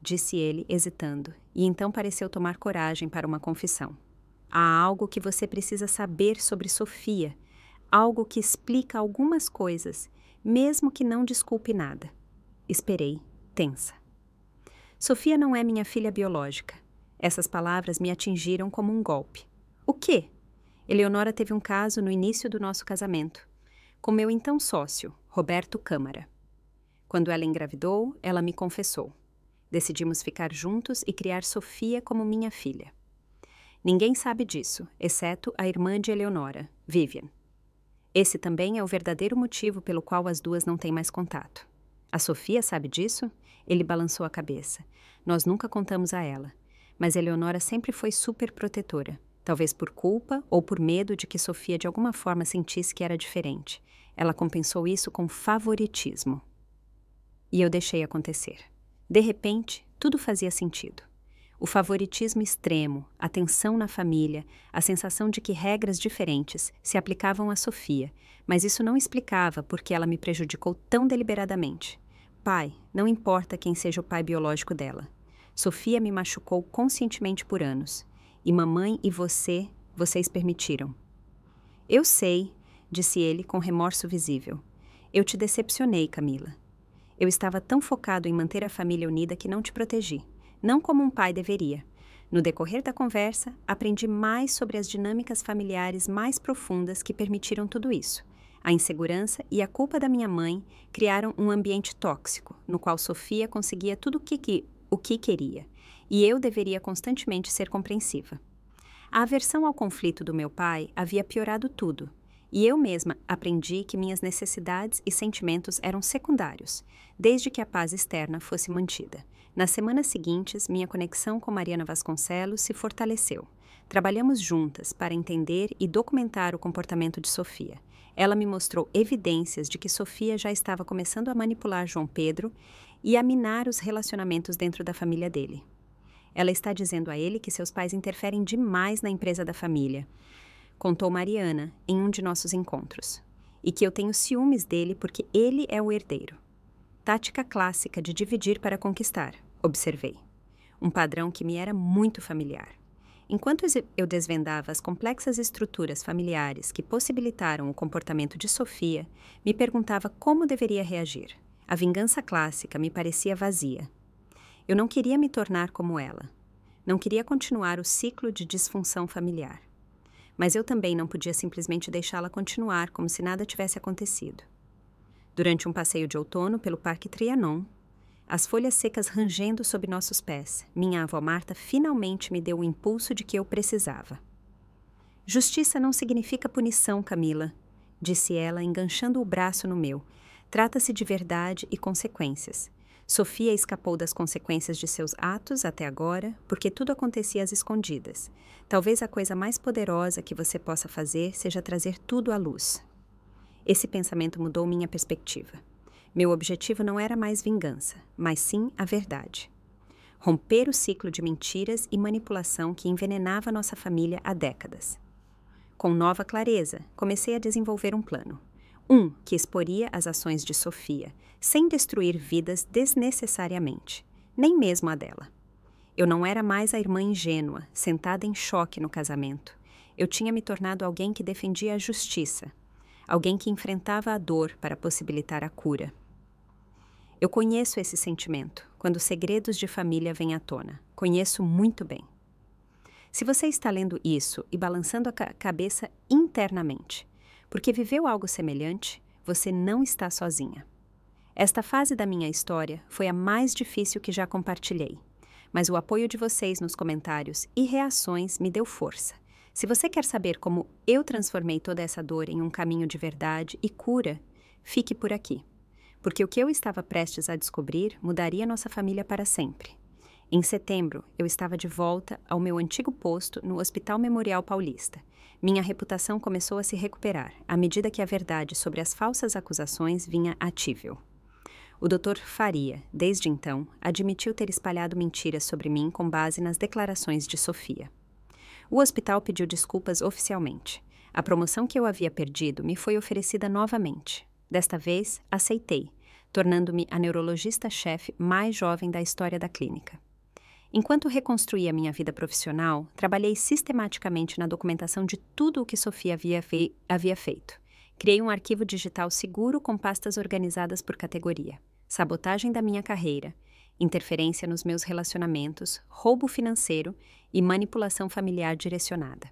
disse ele, hesitando, e então pareceu tomar coragem para uma confissão. Há algo que você precisa saber sobre Sofia, algo que explica algumas coisas, mesmo que não desculpe nada. Esperei, tensa. Sofia não é minha filha biológica. Essas palavras me atingiram como um golpe. O quê? Eleonora teve um caso no início do nosso casamento, com meu então sócio, Roberto Câmara. Quando ela engravidou, ela me confessou. Decidimos ficar juntos e criar Sofia como minha filha. Ninguém sabe disso, exceto a irmã de Eleonora, Vivian. Esse também é o verdadeiro motivo pelo qual as duas não têm mais contato. A Sofia sabe disso? Ele balançou a cabeça. Nós nunca contamos a ela. Mas Eleonora sempre foi super protetora. Talvez por culpa ou por medo de que Sofia de alguma forma sentisse que era diferente. Ela compensou isso com favoritismo. E eu deixei acontecer. De repente, tudo fazia sentido. O favoritismo extremo, a tensão na família, a sensação de que regras diferentes se aplicavam a Sofia, mas isso não explicava por que ela me prejudicou tão deliberadamente. Pai, não importa quem seja o pai biológico dela. Sofia me machucou conscientemente por anos. E mamãe e vocês permitiram. Eu sei, disse ele com remorso visível. Eu te decepcionei, Camila. Eu estava tão focado em manter a família unida que não te protegi, não como um pai deveria. No decorrer da conversa, aprendi mais sobre as dinâmicas familiares mais profundas que permitiram tudo isso. A insegurança e a culpa da minha mãe criaram um ambiente tóxico, no qual Sofia conseguia tudo o que queria, e eu deveria constantemente ser compreensiva. A aversão ao conflito do meu pai havia piorado tudo, e eu mesma aprendi que minhas necessidades e sentimentos eram secundários, desde que a paz externa fosse mantida. Nas semanas seguintes, minha conexão com Mariana Vasconcelos se fortaleceu. Trabalhamos juntas para entender e documentar o comportamento de Sofia. Ela me mostrou evidências de que Sofia já estava começando a manipular João Pedro e a minar os relacionamentos dentro da família dele. Ela está dizendo a ele que seus pais interferem demais na empresa da família, contou Mariana em um de nossos encontros, e que eu tenho ciúmes dele porque ele é o herdeiro. Tática clássica de dividir para conquistar, observei. Um padrão que me era muito familiar. Enquanto eu desvendava as complexas estruturas familiares que possibilitaram o comportamento de Sofia, me perguntava como deveria reagir. A vingança clássica me parecia vazia. Eu não queria me tornar como ela. Não queria continuar o ciclo de disfunção familiar. Mas eu também não podia simplesmente deixá-la continuar como se nada tivesse acontecido. Durante um passeio de outono pelo Parque Trianon, as folhas secas rangendo sob nossos pés, minha avó Marta finalmente me deu o impulso de que eu precisava. Justiça não significa punição, Camila, disse ela, enganchando o braço no meu. Trata-se de verdade e consequências. Sofia escapou das consequências de seus atos até agora, porque tudo acontecia às escondidas. Talvez a coisa mais poderosa que você possa fazer seja trazer tudo à luz. Esse pensamento mudou minha perspectiva. Meu objetivo não era mais vingança, mas sim a verdade. romper o ciclo de mentiras e manipulação que envenenava nossa família há décadas. Com nova clareza, comecei a desenvolver um plano. Um que exporia as ações de Sofia, sem destruir vidas desnecessariamente, nem mesmo a dela. Eu não era mais a irmã ingênua, sentada em choque no casamento. Eu tinha me tornado alguém que defendia a justiça, alguém que enfrentava a dor para possibilitar a cura. Eu conheço esse sentimento, quando segredos de família vêm à tona. Conheço muito bem. Se você está lendo isso e balançando a cabeça internamente, porque viveu algo semelhante, você não está sozinha. Esta fase da minha história foi a mais difícil que já compartilhei, mas o apoio de vocês nos comentários e reações me deu força. Se você quer saber como eu transformei toda essa dor em um caminho de verdade e cura, fique por aqui. Porque o que eu estava prestes a descobrir mudaria nossa família para sempre. Em setembro, eu estava de volta ao meu antigo posto no Hospital Memorial Paulista. Minha reputação começou a se recuperar, à medida que a verdade sobre as falsas acusações vinha atível. O Dr. Faria, desde então, admitiu ter espalhado mentiras sobre mim com base nas declarações de Sofia. O hospital pediu desculpas oficialmente. A promoção que eu havia perdido me foi oferecida novamente. Desta vez, aceitei, tornando-me a neurologista-chefe mais jovem da história da clínica. Enquanto reconstruía minha vida profissional, trabalhei sistematicamente na documentação de tudo o que Sofia havia feito. Criei um arquivo digital seguro com pastas organizadas por categoria: sabotagem da minha carreira, interferência nos meus relacionamentos, roubo financeiro e manipulação familiar direcionada.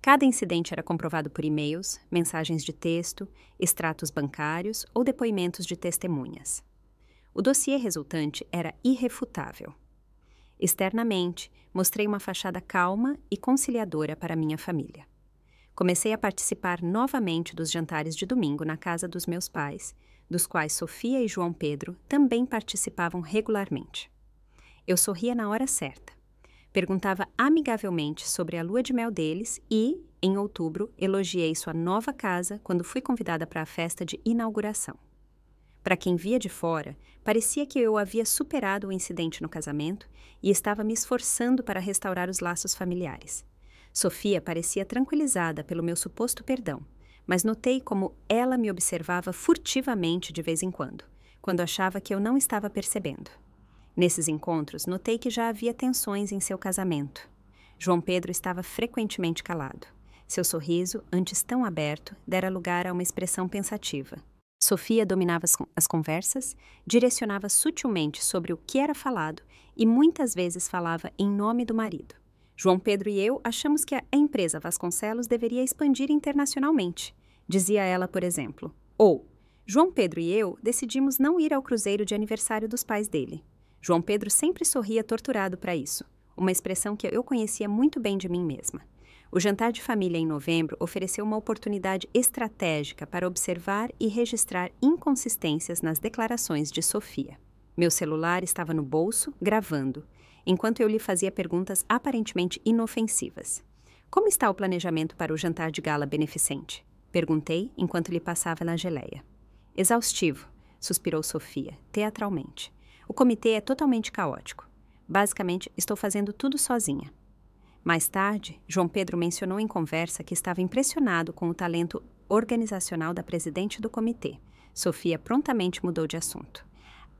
Cada incidente era comprovado por e-mails, mensagens de texto, extratos bancários ou depoimentos de testemunhas. O dossiê resultante era irrefutável. Externamente, mostrei uma fachada calma e conciliadora para minha família. Comecei a participar novamente dos jantares de domingo na casa dos meus pais, dos quais Sofia e João Pedro também participavam regularmente. Eu sorria na hora certa. Perguntava amigavelmente sobre a lua de mel deles e, em outubro, elogiei sua nova casa quando fui convidada para a festa de inauguração. Para quem via de fora, parecia que eu havia superado o incidente no casamento e estava me esforçando para restaurar os laços familiares. Sofia parecia tranquilizada pelo meu suposto perdão, mas notei como ela me observava furtivamente de vez em quando achava que eu não estava percebendo. Nesses encontros, notei que já havia tensões em seu casamento. João Pedro estava frequentemente calado. Seu sorriso, antes tão aberto, dera lugar a uma expressão pensativa. Sofia dominava as conversas, direcionava sutilmente sobre o que era falado e muitas vezes falava em nome do marido. João Pedro e eu achamos que a empresa Vasconcelos deveria expandir internacionalmente, dizia ela, por exemplo. Ou, João Pedro e eu decidimos não ir ao cruzeiro de aniversário dos pais dele. João Pedro sempre sorria torturado para isso, uma expressão que eu conhecia muito bem de mim mesma. O jantar de família em novembro ofereceu uma oportunidade estratégica para observar e registrar inconsistências nas declarações de Sofia. Meu celular estava no bolso, gravando, enquanto eu lhe fazia perguntas aparentemente inofensivas. Como está o planejamento para o jantar de gala beneficente? Perguntei enquanto lhe passava na geleia. Exaustivo, suspirou Sofia, teatralmente. O comitê é totalmente caótico. Basicamente, estou fazendo tudo sozinha. Mais tarde, João Pedro mencionou em conversa que estava impressionado com o talento organizacional da presidente do comitê. Sofia prontamente mudou de assunto.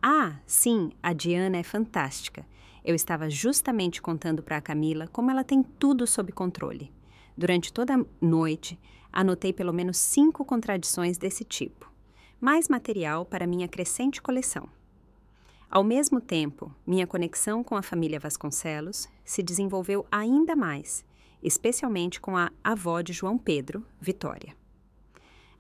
Ah, sim, a Diana é fantástica. Eu estava justamente contando para a Camila como ela tem tudo sob controle. Durante toda a noite, anotei pelo menos 5 contradições desse tipo. Mais material para minha crescente coleção. Ao mesmo tempo, minha conexão com a família Vasconcelos se desenvolveu ainda mais, especialmente com a avó de João Pedro, Vitória.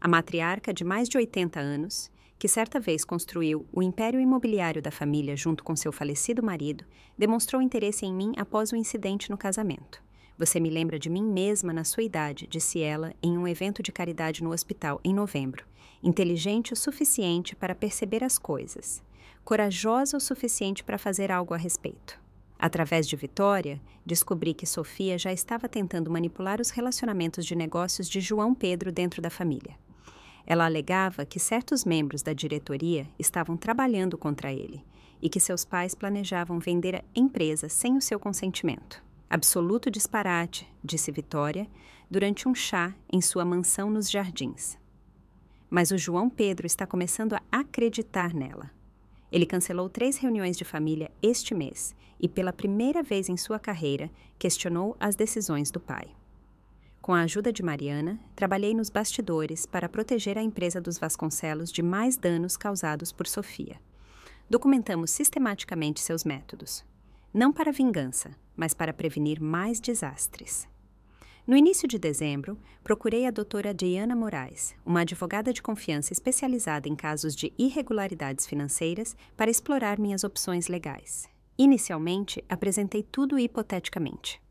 A matriarca de mais de 80 anos, que certa vez construiu o império imobiliário da família junto com seu falecido marido, demonstrou interesse em mim após o incidente no casamento. Você me lembra de mim mesma na sua idade, disse ela em um evento de caridade no hospital em novembro. Inteligente o suficiente para perceber as coisas. Corajosa o suficiente para fazer algo a respeito. Através de Vitória, descobri que Sofia já estava tentando manipular os relacionamentos de negócios de João Pedro dentro da família. Ela alegava que certos membros da diretoria estavam trabalhando contra ele e que seus pais planejavam vender a empresa sem o seu consentimento. Absoluto disparate, disse Vitória, durante um chá em sua mansão nos Jardins. Mas o João Pedro está começando a acreditar nela. Ele cancelou 3 reuniões de família este mês e, pela primeira vez em sua carreira, questionou as decisões do pai. Com a ajuda de Mariana, trabalhei nos bastidores para proteger a empresa dos Vasconcelos de mais danos causados por Sofia. Documentamos sistematicamente seus métodos. Não para vingança, mas para prevenir mais desastres. No início de dezembro, procurei a doutora Diana Moraes, uma advogada de confiança especializada em casos de irregularidades financeiras, para explorar minhas opções legais. Inicialmente, apresentei tudo hipoteticamente.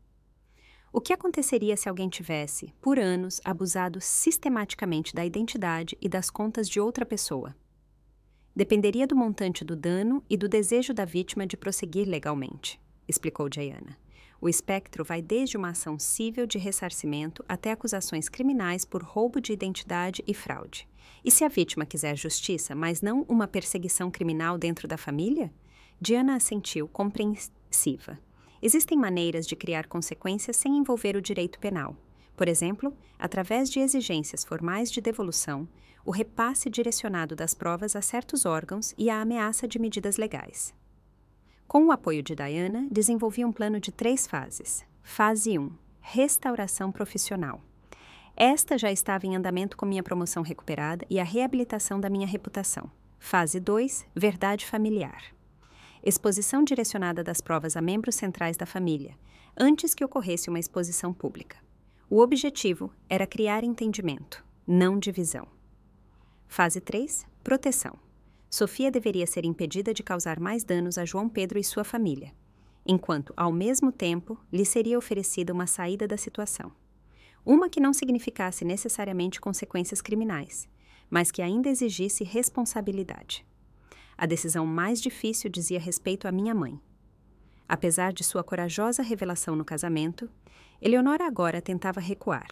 O que aconteceria se alguém tivesse, por anos, abusado sistematicamente da identidade e das contas de outra pessoa? Dependeria do montante do dano e do desejo da vítima de prosseguir legalmente, explicou Diana. O espectro vai desde uma ação cível de ressarcimento até acusações criminais por roubo de identidade e fraude. E se a vítima quiser justiça, mas não uma perseguição criminal dentro da família? Diana assentiu, compreensiva. Existem maneiras de criar consequências sem envolver o direito penal. Por exemplo, através de exigências formais de devolução, o repasse direcionado das provas a certos órgãos e a ameaça de medidas legais. Com o apoio de Diana, desenvolvi um plano de 3 fases. Fase 1. Restauração profissional. Esta já estava em andamento com minha promoção recuperada e a reabilitação da minha reputação. Fase 2. Verdade familiar. Exposição direcionada das provas a membros centrais da família, antes que ocorresse uma exposição pública. O objetivo era criar entendimento, não divisão. Fase 3. Proteção. Sofia deveria ser impedida de causar mais danos a João Pedro e sua família, enquanto, ao mesmo tempo, lhe seria oferecida uma saída da situação. Uma que não significasse necessariamente consequências criminais, mas que ainda exigisse responsabilidade. A decisão mais difícil dizia respeito à minha mãe. Apesar de sua corajosa revelação no casamento, Eleonora agora tentava recuar.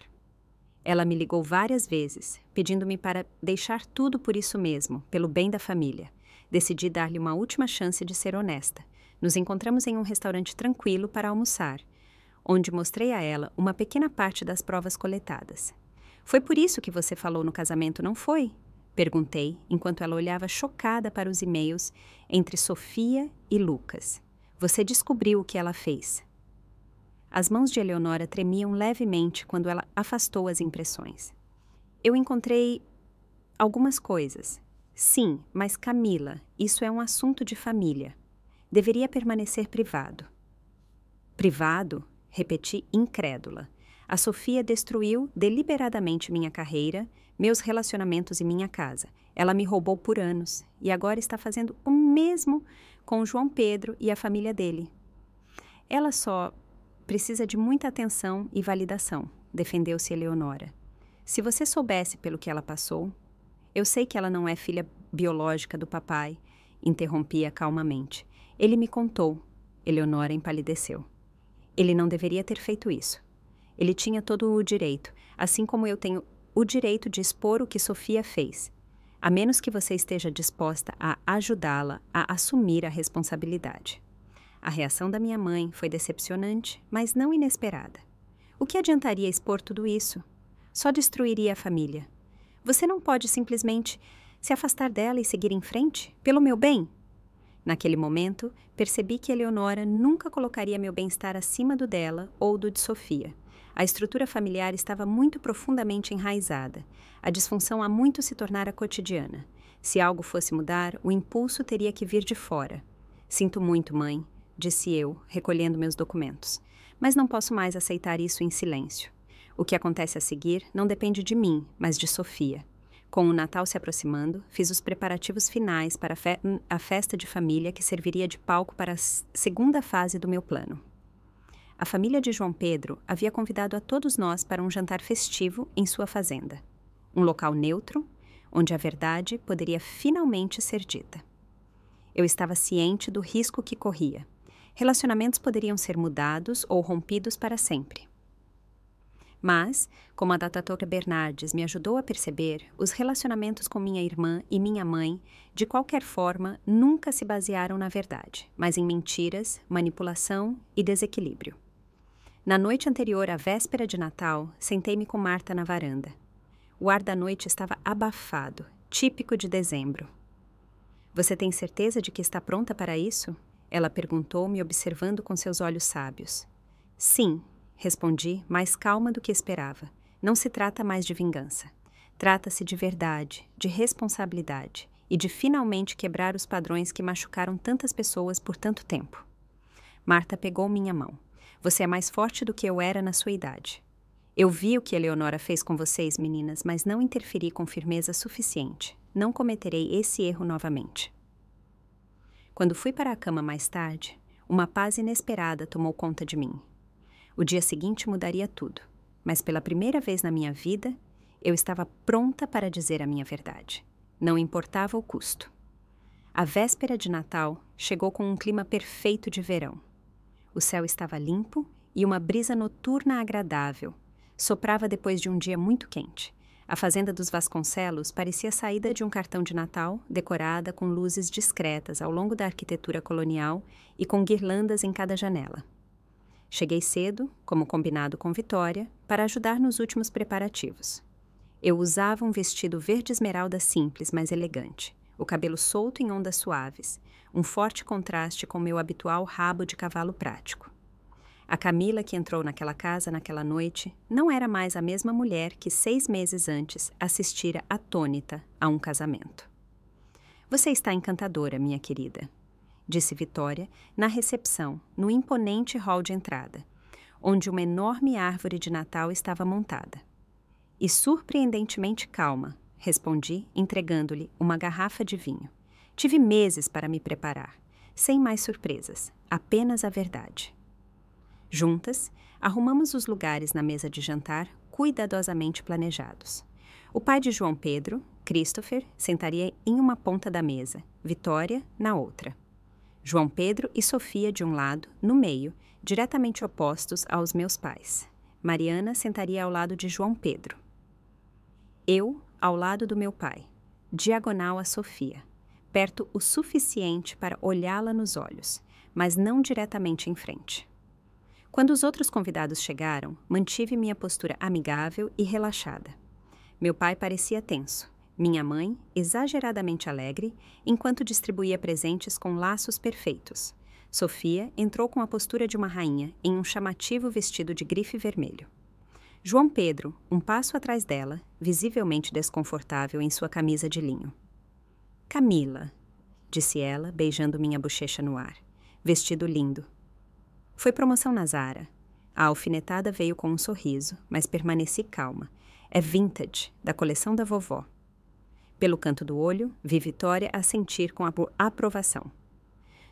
Ela me ligou várias vezes, pedindo-me para deixar tudo por isso mesmo, pelo bem da família. Decidi dar-lhe uma última chance de ser honesta. Nos encontramos em um restaurante tranquilo para almoçar, onde mostrei a ela uma pequena parte das provas coletadas. Foi por isso que você falou no casamento, não foi? Perguntei, enquanto ela olhava chocada para os e-mails entre Sofia e Lucas. Você descobriu o que ela fez. As mãos de Eleonora tremiam levemente quando ela afastou as impressões. Eu encontrei algumas coisas. Sim, mas Camila, isso é um assunto de família. Deveria permanecer privado. Privado? Repeti, incrédula. A Sofia destruiu deliberadamente minha carreira, meus relacionamentos e minha casa. Ela me roubou por anos e agora está fazendo o mesmo com o João Pedro e a família dele. Ela só precisa de muita atenção e validação, defendeu-se Eleonora. Se você soubesse pelo que ela passou... Eu sei que ela não é filha biológica do papai, interrompia calmamente. Ele me contou. Eleonora empalideceu. Ele não deveria ter feito isso. Ele tinha todo o direito, assim como eu tenho o direito de expor o que Sofia fez, a menos que você esteja disposta a ajudá-la a assumir a responsabilidade. A reação da minha mãe foi decepcionante, mas não inesperada. O que adiantaria expor tudo isso? Só destruiria a família. Você não pode simplesmente se afastar dela e seguir em frente? Pelo meu bem? Naquele momento, percebi que Eleonora nunca colocaria meu bem-estar acima do dela ou do de Sofia. A estrutura familiar estava muito profundamente enraizada. A disfunção há muito se tornara cotidiana. Se algo fosse mudar, o impulso teria que vir de fora. Sinto muito, mãe, disse eu, recolhendo meus documentos. Mas não posso mais aceitar isso em silêncio. O que acontece a seguir não depende de mim, mas de Sofia. Com o Natal se aproximando, fiz os preparativos finais para a festa de família que serviria de palco para a segunda fase do meu plano. A família de João Pedro havia convidado a todos nós para um jantar festivo em sua fazenda. Um local neutro, onde a verdade poderia finalmente ser dita. Eu estava ciente do risco que corria. Relacionamentos poderiam ser mudados ou rompidos para sempre. Mas, como a doutora Bernardes me ajudou a perceber, os relacionamentos com minha irmã e minha mãe, de qualquer forma, nunca se basearam na verdade, mas em mentiras, manipulação e desequilíbrio. Na noite anterior à véspera de Natal, sentei-me com Marta na varanda. O ar da noite estava abafado, típico de dezembro. Você tem certeza de que está pronta para isso? Ela perguntou, me observando com seus olhos sábios. Sim, respondi, mais calma do que esperava. Não se trata mais de vingança. Trata-se de verdade, de responsabilidade e de finalmente quebrar os padrões que machucaram tantas pessoas por tanto tempo. Marta pegou minha mão. Você é mais forte do que eu era na sua idade. Eu vi o que Eleonora fez com vocês, meninas, mas não interferi com firmeza suficiente. Não cometerei esse erro novamente. Quando fui para a cama mais tarde, uma paz inesperada tomou conta de mim. O dia seguinte mudaria tudo, mas pela primeira vez na minha vida, eu estava pronta para dizer a minha verdade. Não importava o custo. A véspera de Natal chegou com um clima perfeito de verão. O céu estava limpo e uma brisa noturna agradável. Soprava depois de um dia muito quente. A fazenda dos Vasconcelos parecia saída de um cartão de Natal, decorada com luzes discretas ao longo da arquitetura colonial e com guirlandas em cada janela. Cheguei cedo, como combinado com Vitória, para ajudar nos últimos preparativos. Eu usava um vestido verde esmeralda simples, mas elegante, o cabelo solto em ondas suaves, um forte contraste com meu habitual rabo de cavalo prático. A Camila que entrou naquela casa naquela noite não era mais a mesma mulher que 6 meses antes assistira atônita a um casamento. Você está encantadora, minha querida, disse Vitória na recepção, no imponente hall de entrada, onde uma enorme árvore de Natal estava montada. E surpreendentemente calma, respondi, entregando-lhe uma garrafa de vinho. Tive meses para me preparar, sem mais surpresas, apenas a verdade. Juntas, arrumamos os lugares na mesa de jantar cuidadosamente planejados. O pai de João Pedro, Christopher, sentaria em uma ponta da mesa, Vitória na outra. João Pedro e Sofia de um lado, no meio, diretamente opostos aos meus pais. Mariana sentaria ao lado de João Pedro. Eu, ao lado do meu pai, diagonal a Sofia, perto o suficiente para olhá-la nos olhos, mas não diretamente em frente. Quando os outros convidados chegaram, mantive minha postura amigável e relaxada. Meu pai parecia tenso, minha mãe exageradamente alegre, enquanto distribuía presentes com laços perfeitos. Sofia entrou com a postura de uma rainha em um chamativo vestido de grife vermelho. João Pedro, um passo atrás dela, visivelmente desconfortável em sua camisa de linho. Camila, disse ela, beijando minha bochecha no ar. Vestido lindo. Foi promoção na Zara. A alfinetada veio com um sorriso, mas permaneci calma. É vintage, da coleção da vovó. Pelo canto do olho, vi Vitória assentir com aprovação.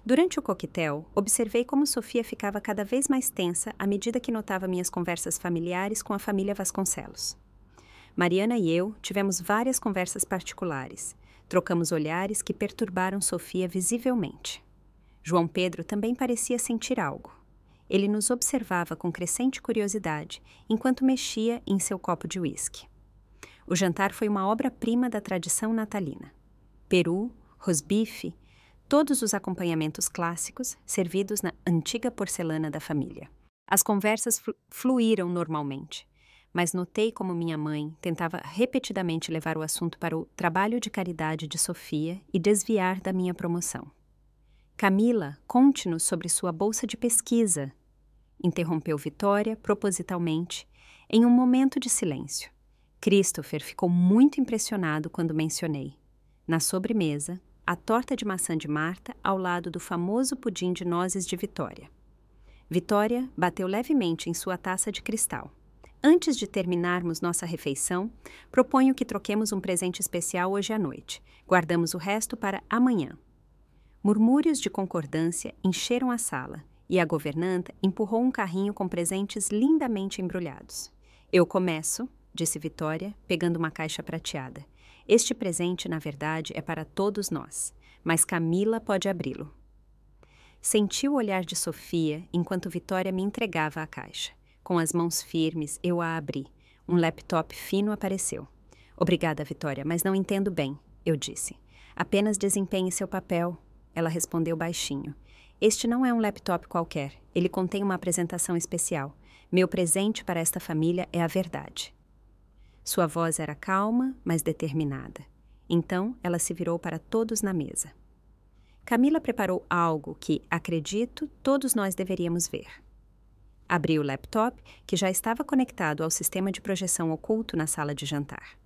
Durante o coquetel, observei como Sofia ficava cada vez mais tensa à medida que notava minhas conversas familiares com a família Vasconcelos. Mariana e eu tivemos várias conversas particulares. Trocamos olhares que perturbaram Sofia visivelmente. João Pedro também parecia sentir algo. Ele nos observava com crescente curiosidade, enquanto mexia em seu copo de uísque. O jantar foi uma obra-prima da tradição natalina. Peru, rosbife, todos os acompanhamentos clássicos servidos na antiga porcelana da família. As conversas fluíram normalmente, mas notei como minha mãe tentava repetidamente levar o assunto para o trabalho de caridade de Sofia e desviar da minha promoção. Camila, conte-nos sobre sua bolsa de pesquisa, interrompeu Vitória propositalmente, em um momento de silêncio. Christopher ficou muito impressionado quando mencionei. Na sobremesa, a torta de maçã de Marta ao lado do famoso pudim de nozes de Vitória. Vitória bateu levemente em sua taça de cristal. Antes de terminarmos nossa refeição, proponho que troquemos um presente especial hoje à noite. Guardamos o resto para amanhã. Murmúrios de concordância encheram a sala e a governanta empurrou um carrinho com presentes lindamente embrulhados. Eu começo, disse Vitória, pegando uma caixa prateada. Este presente, na verdade, é para todos nós, mas Camila pode abri-lo. Senti o olhar de Sofia enquanto Vitória me entregava a caixa. Com as mãos firmes, eu a abri. Um laptop fino apareceu. Obrigada, Vitória, mas não entendo bem, eu disse. Apenas desempenhe seu papel. Ela respondeu baixinho. Este não é um laptop qualquer. Ele contém uma apresentação especial. Meu presente para esta família é a verdade. Sua voz era calma, mas determinada. Então, ela se virou para todos na mesa. Camila preparou algo que, acredito, todos nós deveríamos ver. Abri o laptop, que já estava conectado ao sistema de projeção oculto na sala de jantar.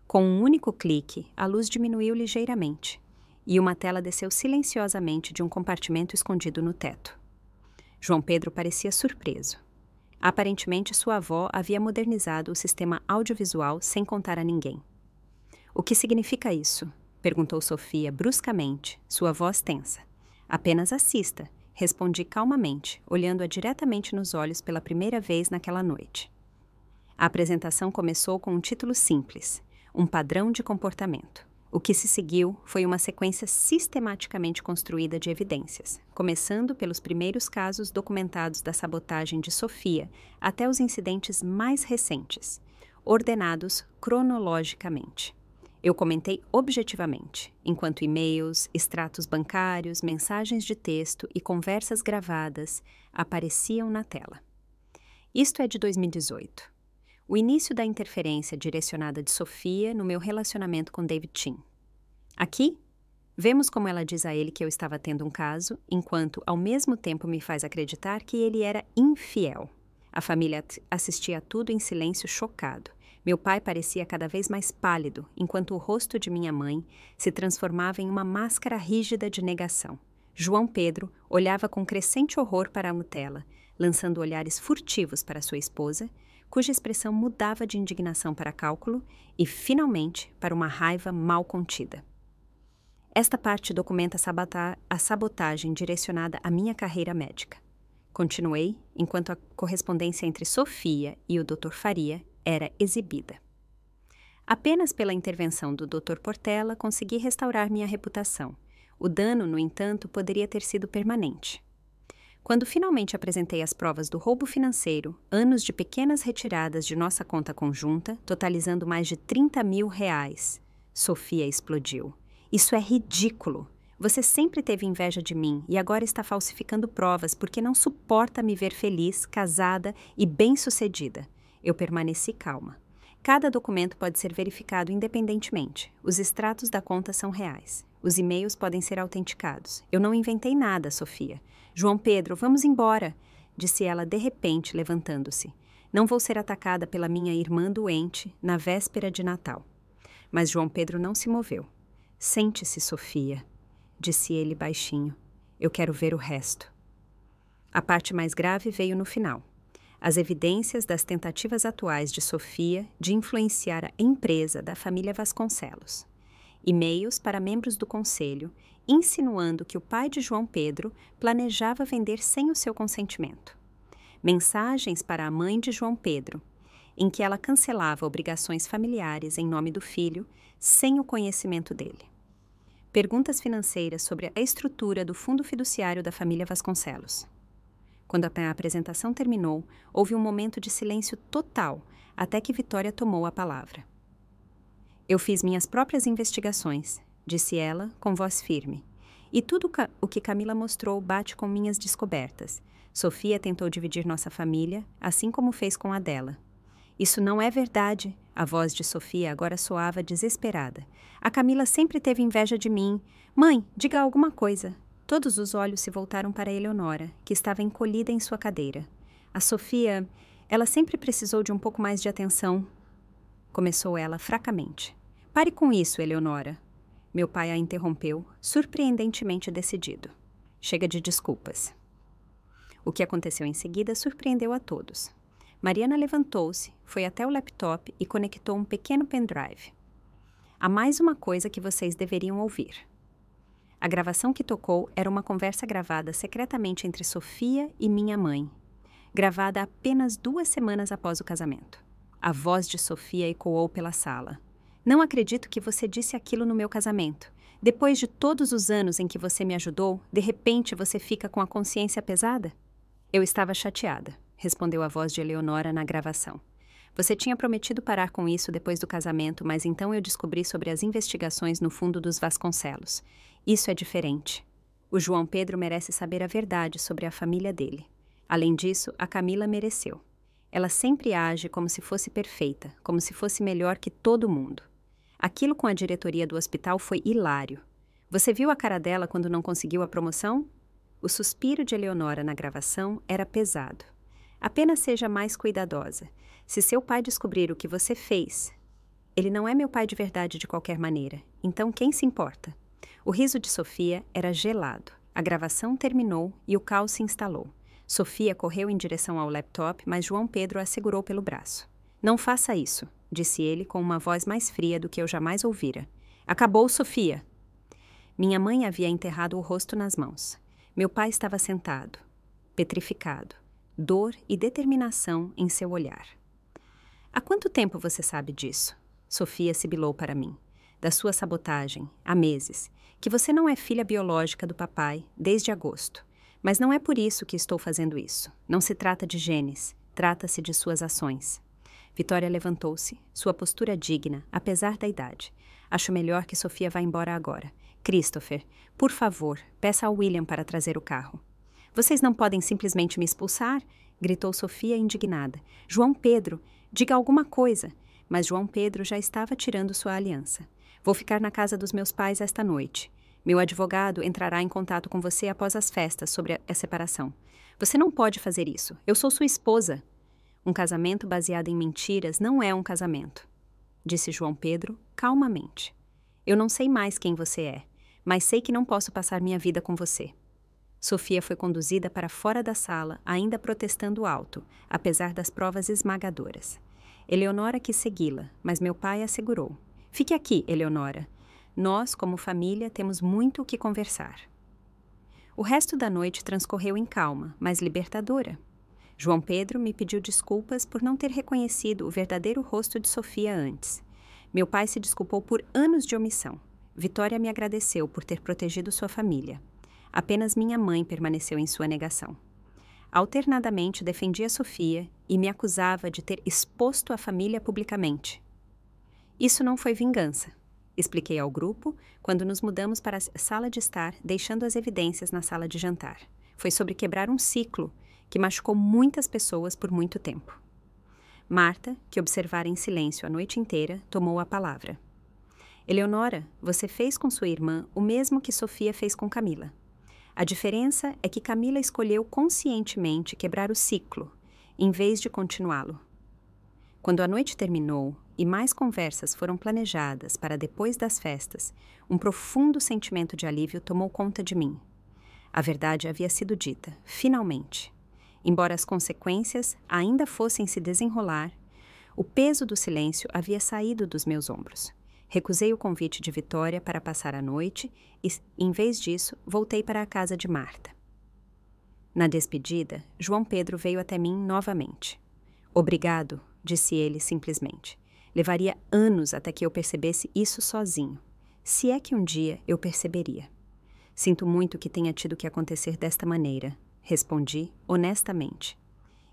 Com um único clique, a luz diminuiu ligeiramente, e uma tela desceu silenciosamente de um compartimento escondido no teto. João Pedro parecia surpreso. Aparentemente, sua avó havia modernizado o sistema audiovisual sem contar a ninguém. O que significa isso? Perguntou Sofia bruscamente, sua voz tensa. Apenas assista, respondi calmamente, olhando-a diretamente nos olhos pela primeira vez naquela noite. A apresentação começou com um título simples, um padrão de comportamento. O que se seguiu foi uma sequência sistematicamente construída de evidências, começando pelos primeiros casos documentados da sabotagem de Sofia até os incidentes mais recentes, ordenados cronologicamente. Eu comentei objetivamente, enquanto e-mails, extratos bancários, mensagens de texto e conversas gravadas apareciam na tela. Isto é de 2018. O início da interferência direcionada de Sofia no meu relacionamento com David Chin. Aqui, vemos como ela diz a ele que eu estava tendo um caso, enquanto ao mesmo tempo me faz acreditar que ele era infiel. A família assistia a tudo em silêncio chocado. Meu pai parecia cada vez mais pálido, enquanto o rosto de minha mãe se transformava em uma máscara rígida de negação. João Pedro olhava com crescente horror para a Nutella, lançando olhares furtivos para sua esposa, cuja expressão mudava de indignação para cálculo e, finalmente, para uma raiva mal contida. Esta parte documenta a sabotagem direcionada à minha carreira médica. Continuei, enquanto a correspondência entre Sofia e o Dr. Faria era exibida. Apenas pela intervenção do Dr. Portela consegui restaurar minha reputação. O dano, no entanto, poderia ter sido permanente. Quando finalmente apresentei as provas do roubo financeiro, anos de pequenas retiradas de nossa conta conjunta, totalizando mais de R$30 mil, Sofia explodiu. Isso é ridículo! Você sempre teve inveja de mim e agora está falsificando provas porque não suporta me ver feliz, casada e bem-sucedida. Eu permaneci calma. Cada documento pode ser verificado independentemente. Os extratos da conta são reais. Os e-mails podem ser autenticados. Eu não inventei nada, Sofia. João Pedro, vamos embora, disse ela de repente, levantando-se. Não vou ser atacada pela minha irmã doente na véspera de Natal. Mas João Pedro não se moveu. Sente-se, Sofia, disse ele baixinho. Eu quero ver o resto. A parte mais grave veio no final. As evidências das tentativas atuais de Sofia de influenciar a empresa da família Vasconcelos. E-mails para membros do conselho, insinuando que o pai de João Pedro planejava vender sem o seu consentimento. Mensagens para a mãe de João Pedro, em que ela cancelava obrigações familiares em nome do filho, sem o conhecimento dele. Perguntas financeiras sobre a estrutura do fundo fiduciário da família Vasconcelos. Quando a apresentação terminou, houve um momento de silêncio total, até que Vitória tomou a palavra. Eu fiz minhas próprias investigações, disse ela, com voz firme. E tudo o que Camila mostrou bate com minhas descobertas. Sofia tentou dividir nossa família, assim como fez com a dela. Isso não é verdade. A voz de Sofia agora soava desesperada. A Camila sempre teve inveja de mim. Mãe, diga alguma coisa. Todos os olhos se voltaram para Eleonora, que estava encolhida em sua cadeira. A Sofia, ela sempre precisou de um pouco mais de atenção. Começou ela fracamente. Pare com isso, Eleonora. Meu pai a interrompeu, surpreendentemente decidido. Chega de desculpas. O que aconteceu em seguida surpreendeu a todos. Mariana levantou-se, foi até o laptop e conectou um pequeno pendrive. Há mais uma coisa que vocês deveriam ouvir. A gravação que tocou era uma conversa gravada secretamente entre Sofia e minha mãe, gravada apenas 2 semanas após o casamento. A voz de Sofia ecoou pela sala. Não acredito que você disse aquilo no meu casamento. Depois de todos os anos em que você me ajudou, de repente você fica com a consciência pesada? Eu estava chateada. respondeu a voz de Eleonora na gravação. Você tinha prometido parar com isso depois do casamento, mas então eu descobri sobre as investigações no fundo dos Vasconcelos. Isso é diferente. O João Pedro merece saber a verdade sobre a família dele. Além disso, a Camila mereceu. Ela sempre age como se fosse perfeita, como se fosse melhor que todo mundo. Aquilo com a diretoria do hospital foi hilário. Você viu a cara dela quando não conseguiu a promoção? O suspiro de Eleonora na gravação era pesado. Apenas seja mais cuidadosa. Se seu pai descobrir o que você fez... Ele não é meu pai de verdade de qualquer maneira, então quem se importa? O riso de Sofia era gelado. A gravação terminou e o caos se instalou. Sofia correu em direção ao laptop, mas João Pedro a segurou pelo braço. Não faça isso, disse ele com uma voz mais fria do que eu jamais ouvira. Acabou, Sofia! Minha mãe havia enterrado o rosto nas mãos. Meu pai estava sentado, petrificado, dor e determinação em seu olhar. Há quanto tempo você sabe disso? Sofia sibilou para mim. Da sua sabotagem, há meses, que você não é filha biológica do papai desde agosto. Mas não é por isso que estou fazendo isso. Não se trata de genes, trata-se de suas ações. Vitória levantou-se, sua postura digna, apesar da idade. Acho melhor que Sofia vá embora agora. Christopher, por favor, peça ao William para trazer o carro. Vocês não podem simplesmente me expulsar? Gritou Sofia indignada. João Pedro, diga alguma coisa. Mas João Pedro já estava tirando sua aliança. Vou ficar na casa dos meus pais esta noite. Meu advogado entrará em contato com você após as festas sobre a separação. Você não pode fazer isso. Eu sou sua esposa. Um casamento baseado em mentiras não é um casamento, disse João Pedro calmamente. Eu não sei mais quem você é, mas sei que não posso passar minha vida com você. Sofia foi conduzida para fora da sala, ainda protestando alto, apesar das provas esmagadoras. Eleonora quis segui-la, mas meu pai a segurou. Fique aqui, Eleonora. Nós, como família, temos muito o que conversar. O resto da noite transcorreu em calma, mas libertadora. João Pedro me pediu desculpas por não ter reconhecido o verdadeiro rosto de Sofia antes. Meu pai se desculpou por anos de omissão. Vitória me agradeceu por ter protegido sua família. Apenas minha mãe permaneceu em sua negação. Alternadamente defendia Sofia e me acusava de ter exposto a família publicamente. Isso não foi vingança, expliquei ao grupo quando nos mudamos para a sala de estar, deixando as evidências na sala de jantar. Foi sobre quebrar um ciclo que machucou muitas pessoas por muito tempo. Marta, que observara em silêncio a noite inteira, tomou a palavra. Eleonora, você fez com sua irmã o mesmo que Sofia fez com Camila. A diferença é que Camila escolheu conscientemente quebrar o ciclo, em vez de continuá-lo. Quando a noite terminou e mais conversas foram planejadas para depois das festas, um profundo sentimento de alívio tomou conta de mim. A verdade havia sido dita, finalmente. Embora as consequências ainda fossem se desenrolar, o peso do silêncio havia saído dos meus ombros. Recusei o convite de Vitória para passar a noite e, em vez disso, voltei para a casa de Marta. Na despedida, João Pedro veio até mim novamente. Obrigado, disse ele simplesmente. Levaria anos até que eu percebesse isso sozinho. Se é que um dia eu perceberia. Sinto muito que tenha tido que acontecer desta maneira, respondi honestamente.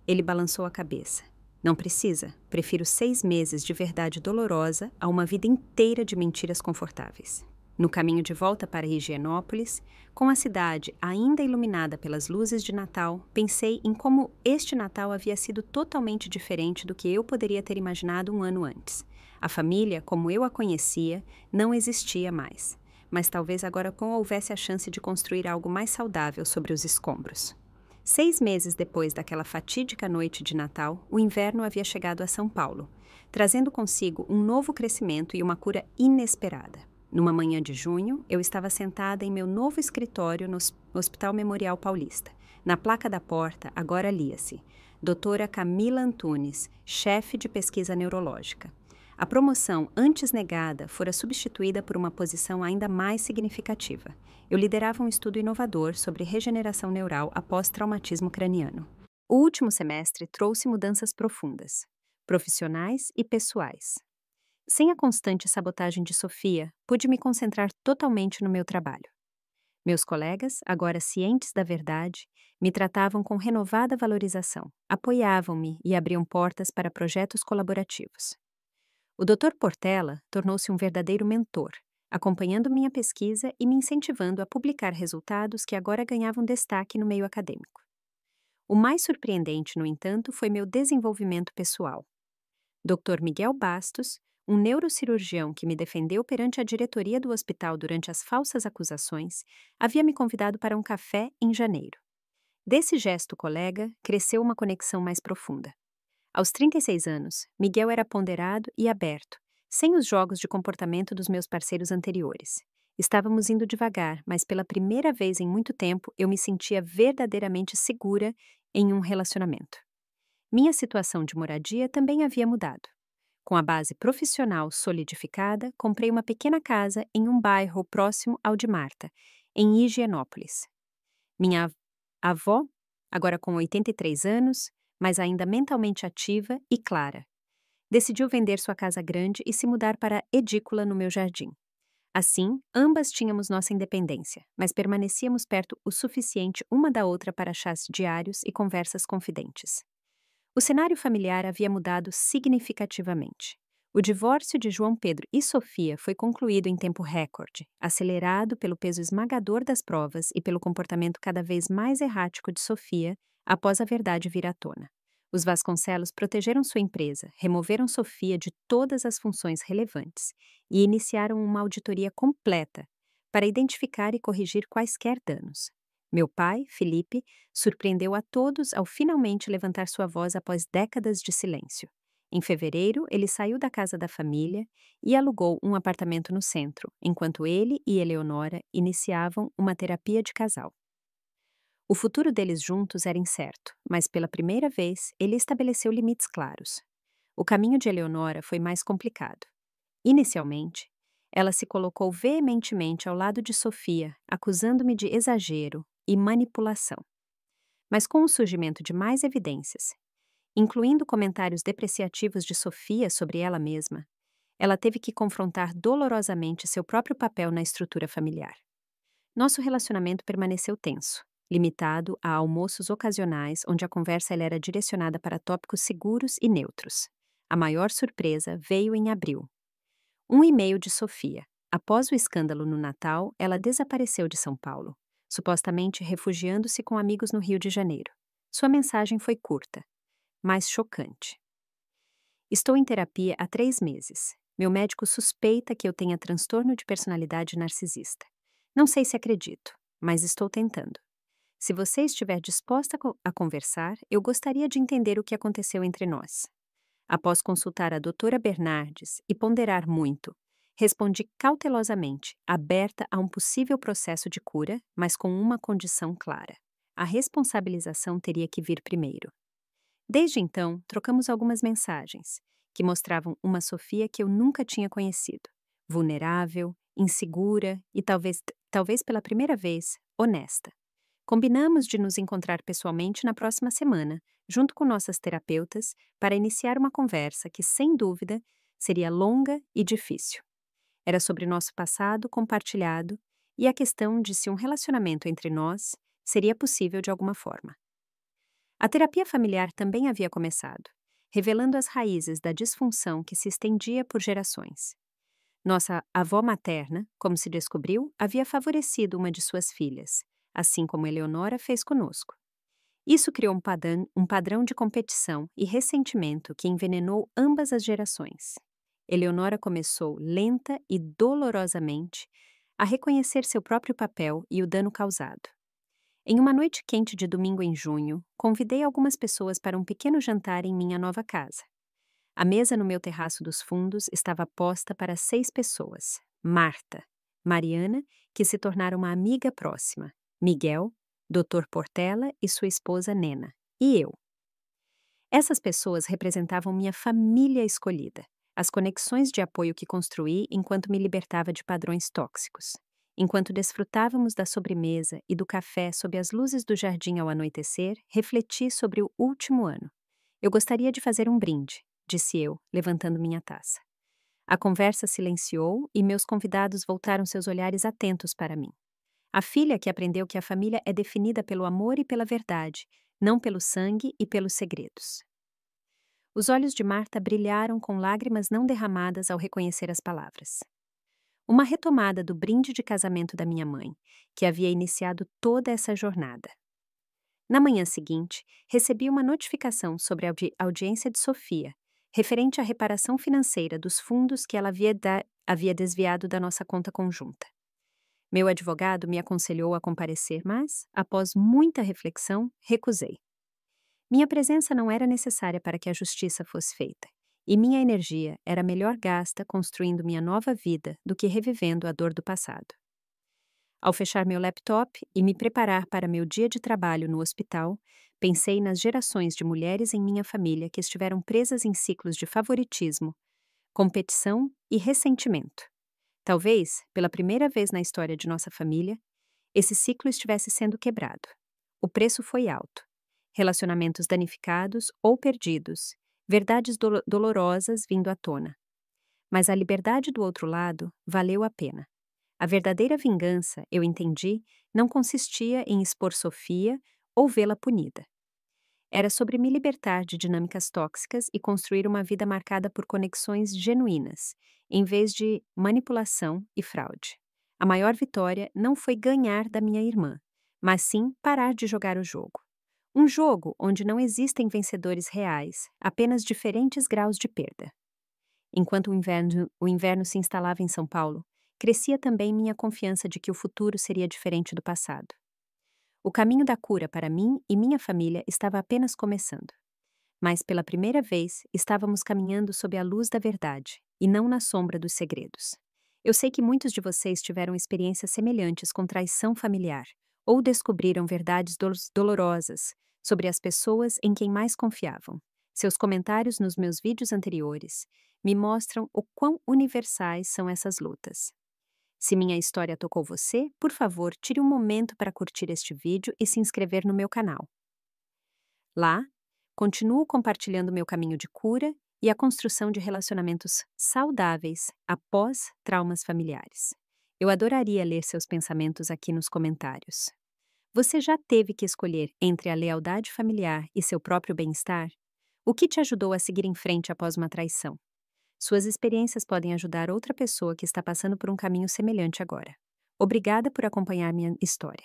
Ele balançou a cabeça. Não precisa. Prefiro 6 meses de verdade dolorosa a uma vida inteira de mentiras confortáveis. No caminho de volta para Higienópolis, com a cidade ainda iluminada pelas luzes de Natal, pensei em como este Natal havia sido totalmente diferente do que eu poderia ter imaginado um ano antes. A família, como eu a conhecia, não existia mais. Mas talvez agora houvesse a chance de construir algo mais saudável sobre os escombros. 6 meses depois daquela fatídica noite de Natal, o inverno havia chegado a São Paulo, trazendo consigo um novo crescimento e uma cura inesperada. Numa manhã de junho, eu estava sentada em meu novo escritório no Hospital Memorial Paulista. Na placa da porta, agora lia-se: Doutora Camila Antunes, chefe de pesquisa neurológica. A promoção antes negada fora substituída por uma posição ainda mais significativa. Eu liderava um estudo inovador sobre regeneração neural após traumatismo craniano. O último semestre trouxe mudanças profundas, profissionais e pessoais. Sem a constante sabotagem de Sofia, pude me concentrar totalmente no meu trabalho. Meus colegas, agora cientes da verdade, me tratavam com renovada valorização, apoiavam-me e abriam portas para projetos colaborativos. O Dr. Portela tornou-se um verdadeiro mentor, acompanhando minha pesquisa e me incentivando a publicar resultados que agora ganhavam destaque no meio acadêmico. O mais surpreendente, no entanto, foi meu desenvolvimento pessoal. Dr. Miguel Bastos, um neurocirurgião que me defendeu perante a diretoria do hospital durante as falsas acusações, havia me convidado para um café em janeiro. Desse gesto colega, cresceu uma conexão mais profunda. Aos 36 anos, Miguel era ponderado e aberto, sem os jogos de comportamento dos meus parceiros anteriores. Estávamos indo devagar, mas pela primeira vez em muito tempo eu me sentia verdadeiramente segura em um relacionamento. Minha situação de moradia também havia mudado. Com a base profissional solidificada, comprei uma pequena casa em um bairro próximo ao de Marta, em Higienópolis. Minha avó, agora com 83 anos, mas ainda mentalmente ativa e clara, decidiu vender sua casa grande e se mudar para a edícula no meu jardim. Assim, ambas tínhamos nossa independência, mas permanecíamos perto o suficiente uma da outra para chás diários e conversas confidentes. O cenário familiar havia mudado significativamente. O divórcio de João Pedro e Sofia foi concluído em tempo recorde, acelerado pelo peso esmagador das provas e pelo comportamento cada vez mais errático de Sofia após a verdade vir à tona. Os Vasconcelos protegeram sua empresa, removeram Sofia de todas as funções relevantes e iniciaram uma auditoria completa para identificar e corrigir quaisquer danos. Meu pai, Felipe, surpreendeu a todos ao finalmente levantar sua voz após décadas de silêncio. Em fevereiro, ele saiu da casa da família e alugou um apartamento no centro, enquanto ele e Eleonora iniciavam uma terapia de casal. O futuro deles juntos era incerto, mas pela primeira vez ele estabeleceu limites claros. O caminho de Eleonora foi mais complicado. Inicialmente, ela se colocou veementemente ao lado de Sofia, acusando-me de exagero e manipulação. Mas com o surgimento de mais evidências, incluindo comentários depreciativos de Sofia sobre ela mesma, ela teve que confrontar dolorosamente seu próprio papel na estrutura familiar. Nosso relacionamento permaneceu tenso, limitado a almoços ocasionais onde a conversa era direcionada para tópicos seguros e neutros. A maior surpresa veio em abril. Um e-mail de Sofia. Após o escândalo no Natal, ela desapareceu de São Paulo, supostamente refugiando-se com amigos no Rio de Janeiro. Sua mensagem foi curta, mas chocante. Estou em terapia há 3 meses. Meu médico suspeita que eu tenha transtorno de personalidade narcisista. Não sei se acredito, mas estou tentando. Se você estiver disposta a conversar, eu gostaria de entender o que aconteceu entre nós. Após consultar a doutora Bernardes e ponderar muito, respondi cautelosamente, aberta a um possível processo de cura, mas com uma condição clara. A responsabilização teria que vir primeiro. Desde então, trocamos algumas mensagens, que mostravam uma Sofia que eu nunca tinha conhecido. Vulnerável, insegura e talvez pela primeira vez, honesta. Combinamos de nos encontrar pessoalmente na próxima semana, junto com nossas terapeutas, para iniciar uma conversa que, sem dúvida, seria longa e difícil. Era sobre nosso passado compartilhado e a questão de se um relacionamento entre nós seria possível de alguma forma. A terapia familiar também havia começado, revelando as raízes da disfunção que se estendia por gerações. Nossa avó materna, como se descobriu, havia favorecido uma de suas filhas, assim como Eleonora fez conosco. Isso criou um padrão de competição e ressentimento que envenenou ambas as gerações. Eleonora começou, lenta e dolorosamente, a reconhecer seu próprio papel e o dano causado. Em uma noite quente de domingo em junho, convidei algumas pessoas para um pequeno jantar em minha nova casa. A mesa no meu terraço dos fundos estava posta para 6 pessoas. Marta, Mariana, que se tornara uma amiga próxima, Miguel, Dr. Portela e sua esposa Nena, e eu. Essas pessoas representavam minha família escolhida, as conexões de apoio que construí enquanto me libertava de padrões tóxicos. Enquanto desfrutávamos da sobremesa e do café sob as luzes do jardim ao anoitecer, refleti sobre o último ano. Eu gostaria de fazer um brinde, disse eu, levantando minha taça. A conversa silenciou e meus convidados voltaram seus olhares atentos para mim. A filha que aprendeu que a família é definida pelo amor e pela verdade, não pelo sangue e pelos segredos. Os olhos de Marta brilharam com lágrimas não derramadas ao reconhecer as palavras. Uma retomada do brinde de casamento da minha mãe, que havia iniciado toda essa jornada. Na manhã seguinte, recebi uma notificação sobre a audiência de Sofia, referente à reparação financeira dos fundos que ela havia desviado da nossa conta conjunta. Meu advogado me aconselhou a comparecer, mas, após muita reflexão, recusei. Minha presença não era necessária para que a justiça fosse feita, e minha energia era melhor gasta construindo minha nova vida do que revivendo a dor do passado. Ao fechar meu laptop e me preparar para meu dia de trabalho no hospital, pensei nas gerações de mulheres em minha família que estiveram presas em ciclos de favoritismo, competição e ressentimento. Talvez, pela primeira vez na história de nossa família, esse ciclo estivesse sendo quebrado. O preço foi alto. Relacionamentos danificados ou perdidos, verdades dolorosas vindo à tona. Mas a liberdade do outro lado valeu a pena. A verdadeira vingança, eu entendi, não consistia em expor Sofia ou vê-la punida. Era sobre me libertar de dinâmicas tóxicas e construir uma vida marcada por conexões genuínas, em vez de manipulação e fraude. A maior vitória não foi ganhar da minha irmã, mas sim parar de jogar o jogo. Um jogo onde não existem vencedores reais, apenas diferentes graus de perda. Enquanto o inverno se instalava em São Paulo, crescia também minha confiança de que o futuro seria diferente do passado. O caminho da cura para mim e minha família estava apenas começando. Mas, pela primeira vez, estávamos caminhando sob a luz da verdade, e não na sombra dos segredos. Eu sei que muitos de vocês tiveram experiências semelhantes com traição familiar, ou descobriram verdades dolorosas sobre as pessoas em quem mais confiavam. Seus comentários nos meus vídeos anteriores me mostram o quão universais são essas lutas. Se minha história tocou você, por favor, tire um momento para curtir este vídeo e se inscrever no meu canal. Lá, continuo compartilhando meu caminho de cura e a construção de relacionamentos saudáveis após traumas familiares. Eu adoraria ler seus pensamentos aqui nos comentários. Você já teve que escolher entre a lealdade familiar e seu próprio bem-estar? O que te ajudou a seguir em frente após uma traição? Suas experiências podem ajudar outra pessoa que está passando por um caminho semelhante agora. Obrigada por acompanhar minha história.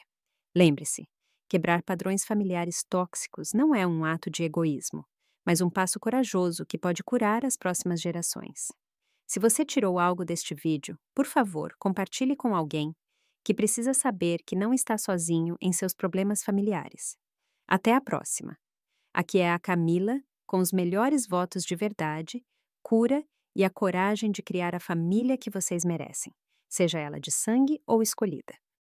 Lembre-se, quebrar padrões familiares tóxicos não é um ato de egoísmo, mas um passo corajoso que pode curar as próximas gerações. Se você tirou algo deste vídeo, por favor, compartilhe com alguém que precisa saber que não está sozinho em seus problemas familiares. Até a próxima. Aqui é a Camila, com os melhores votos de verdade, cura e a coragem de criar a família que vocês merecem, seja ela de sangue ou escolhida.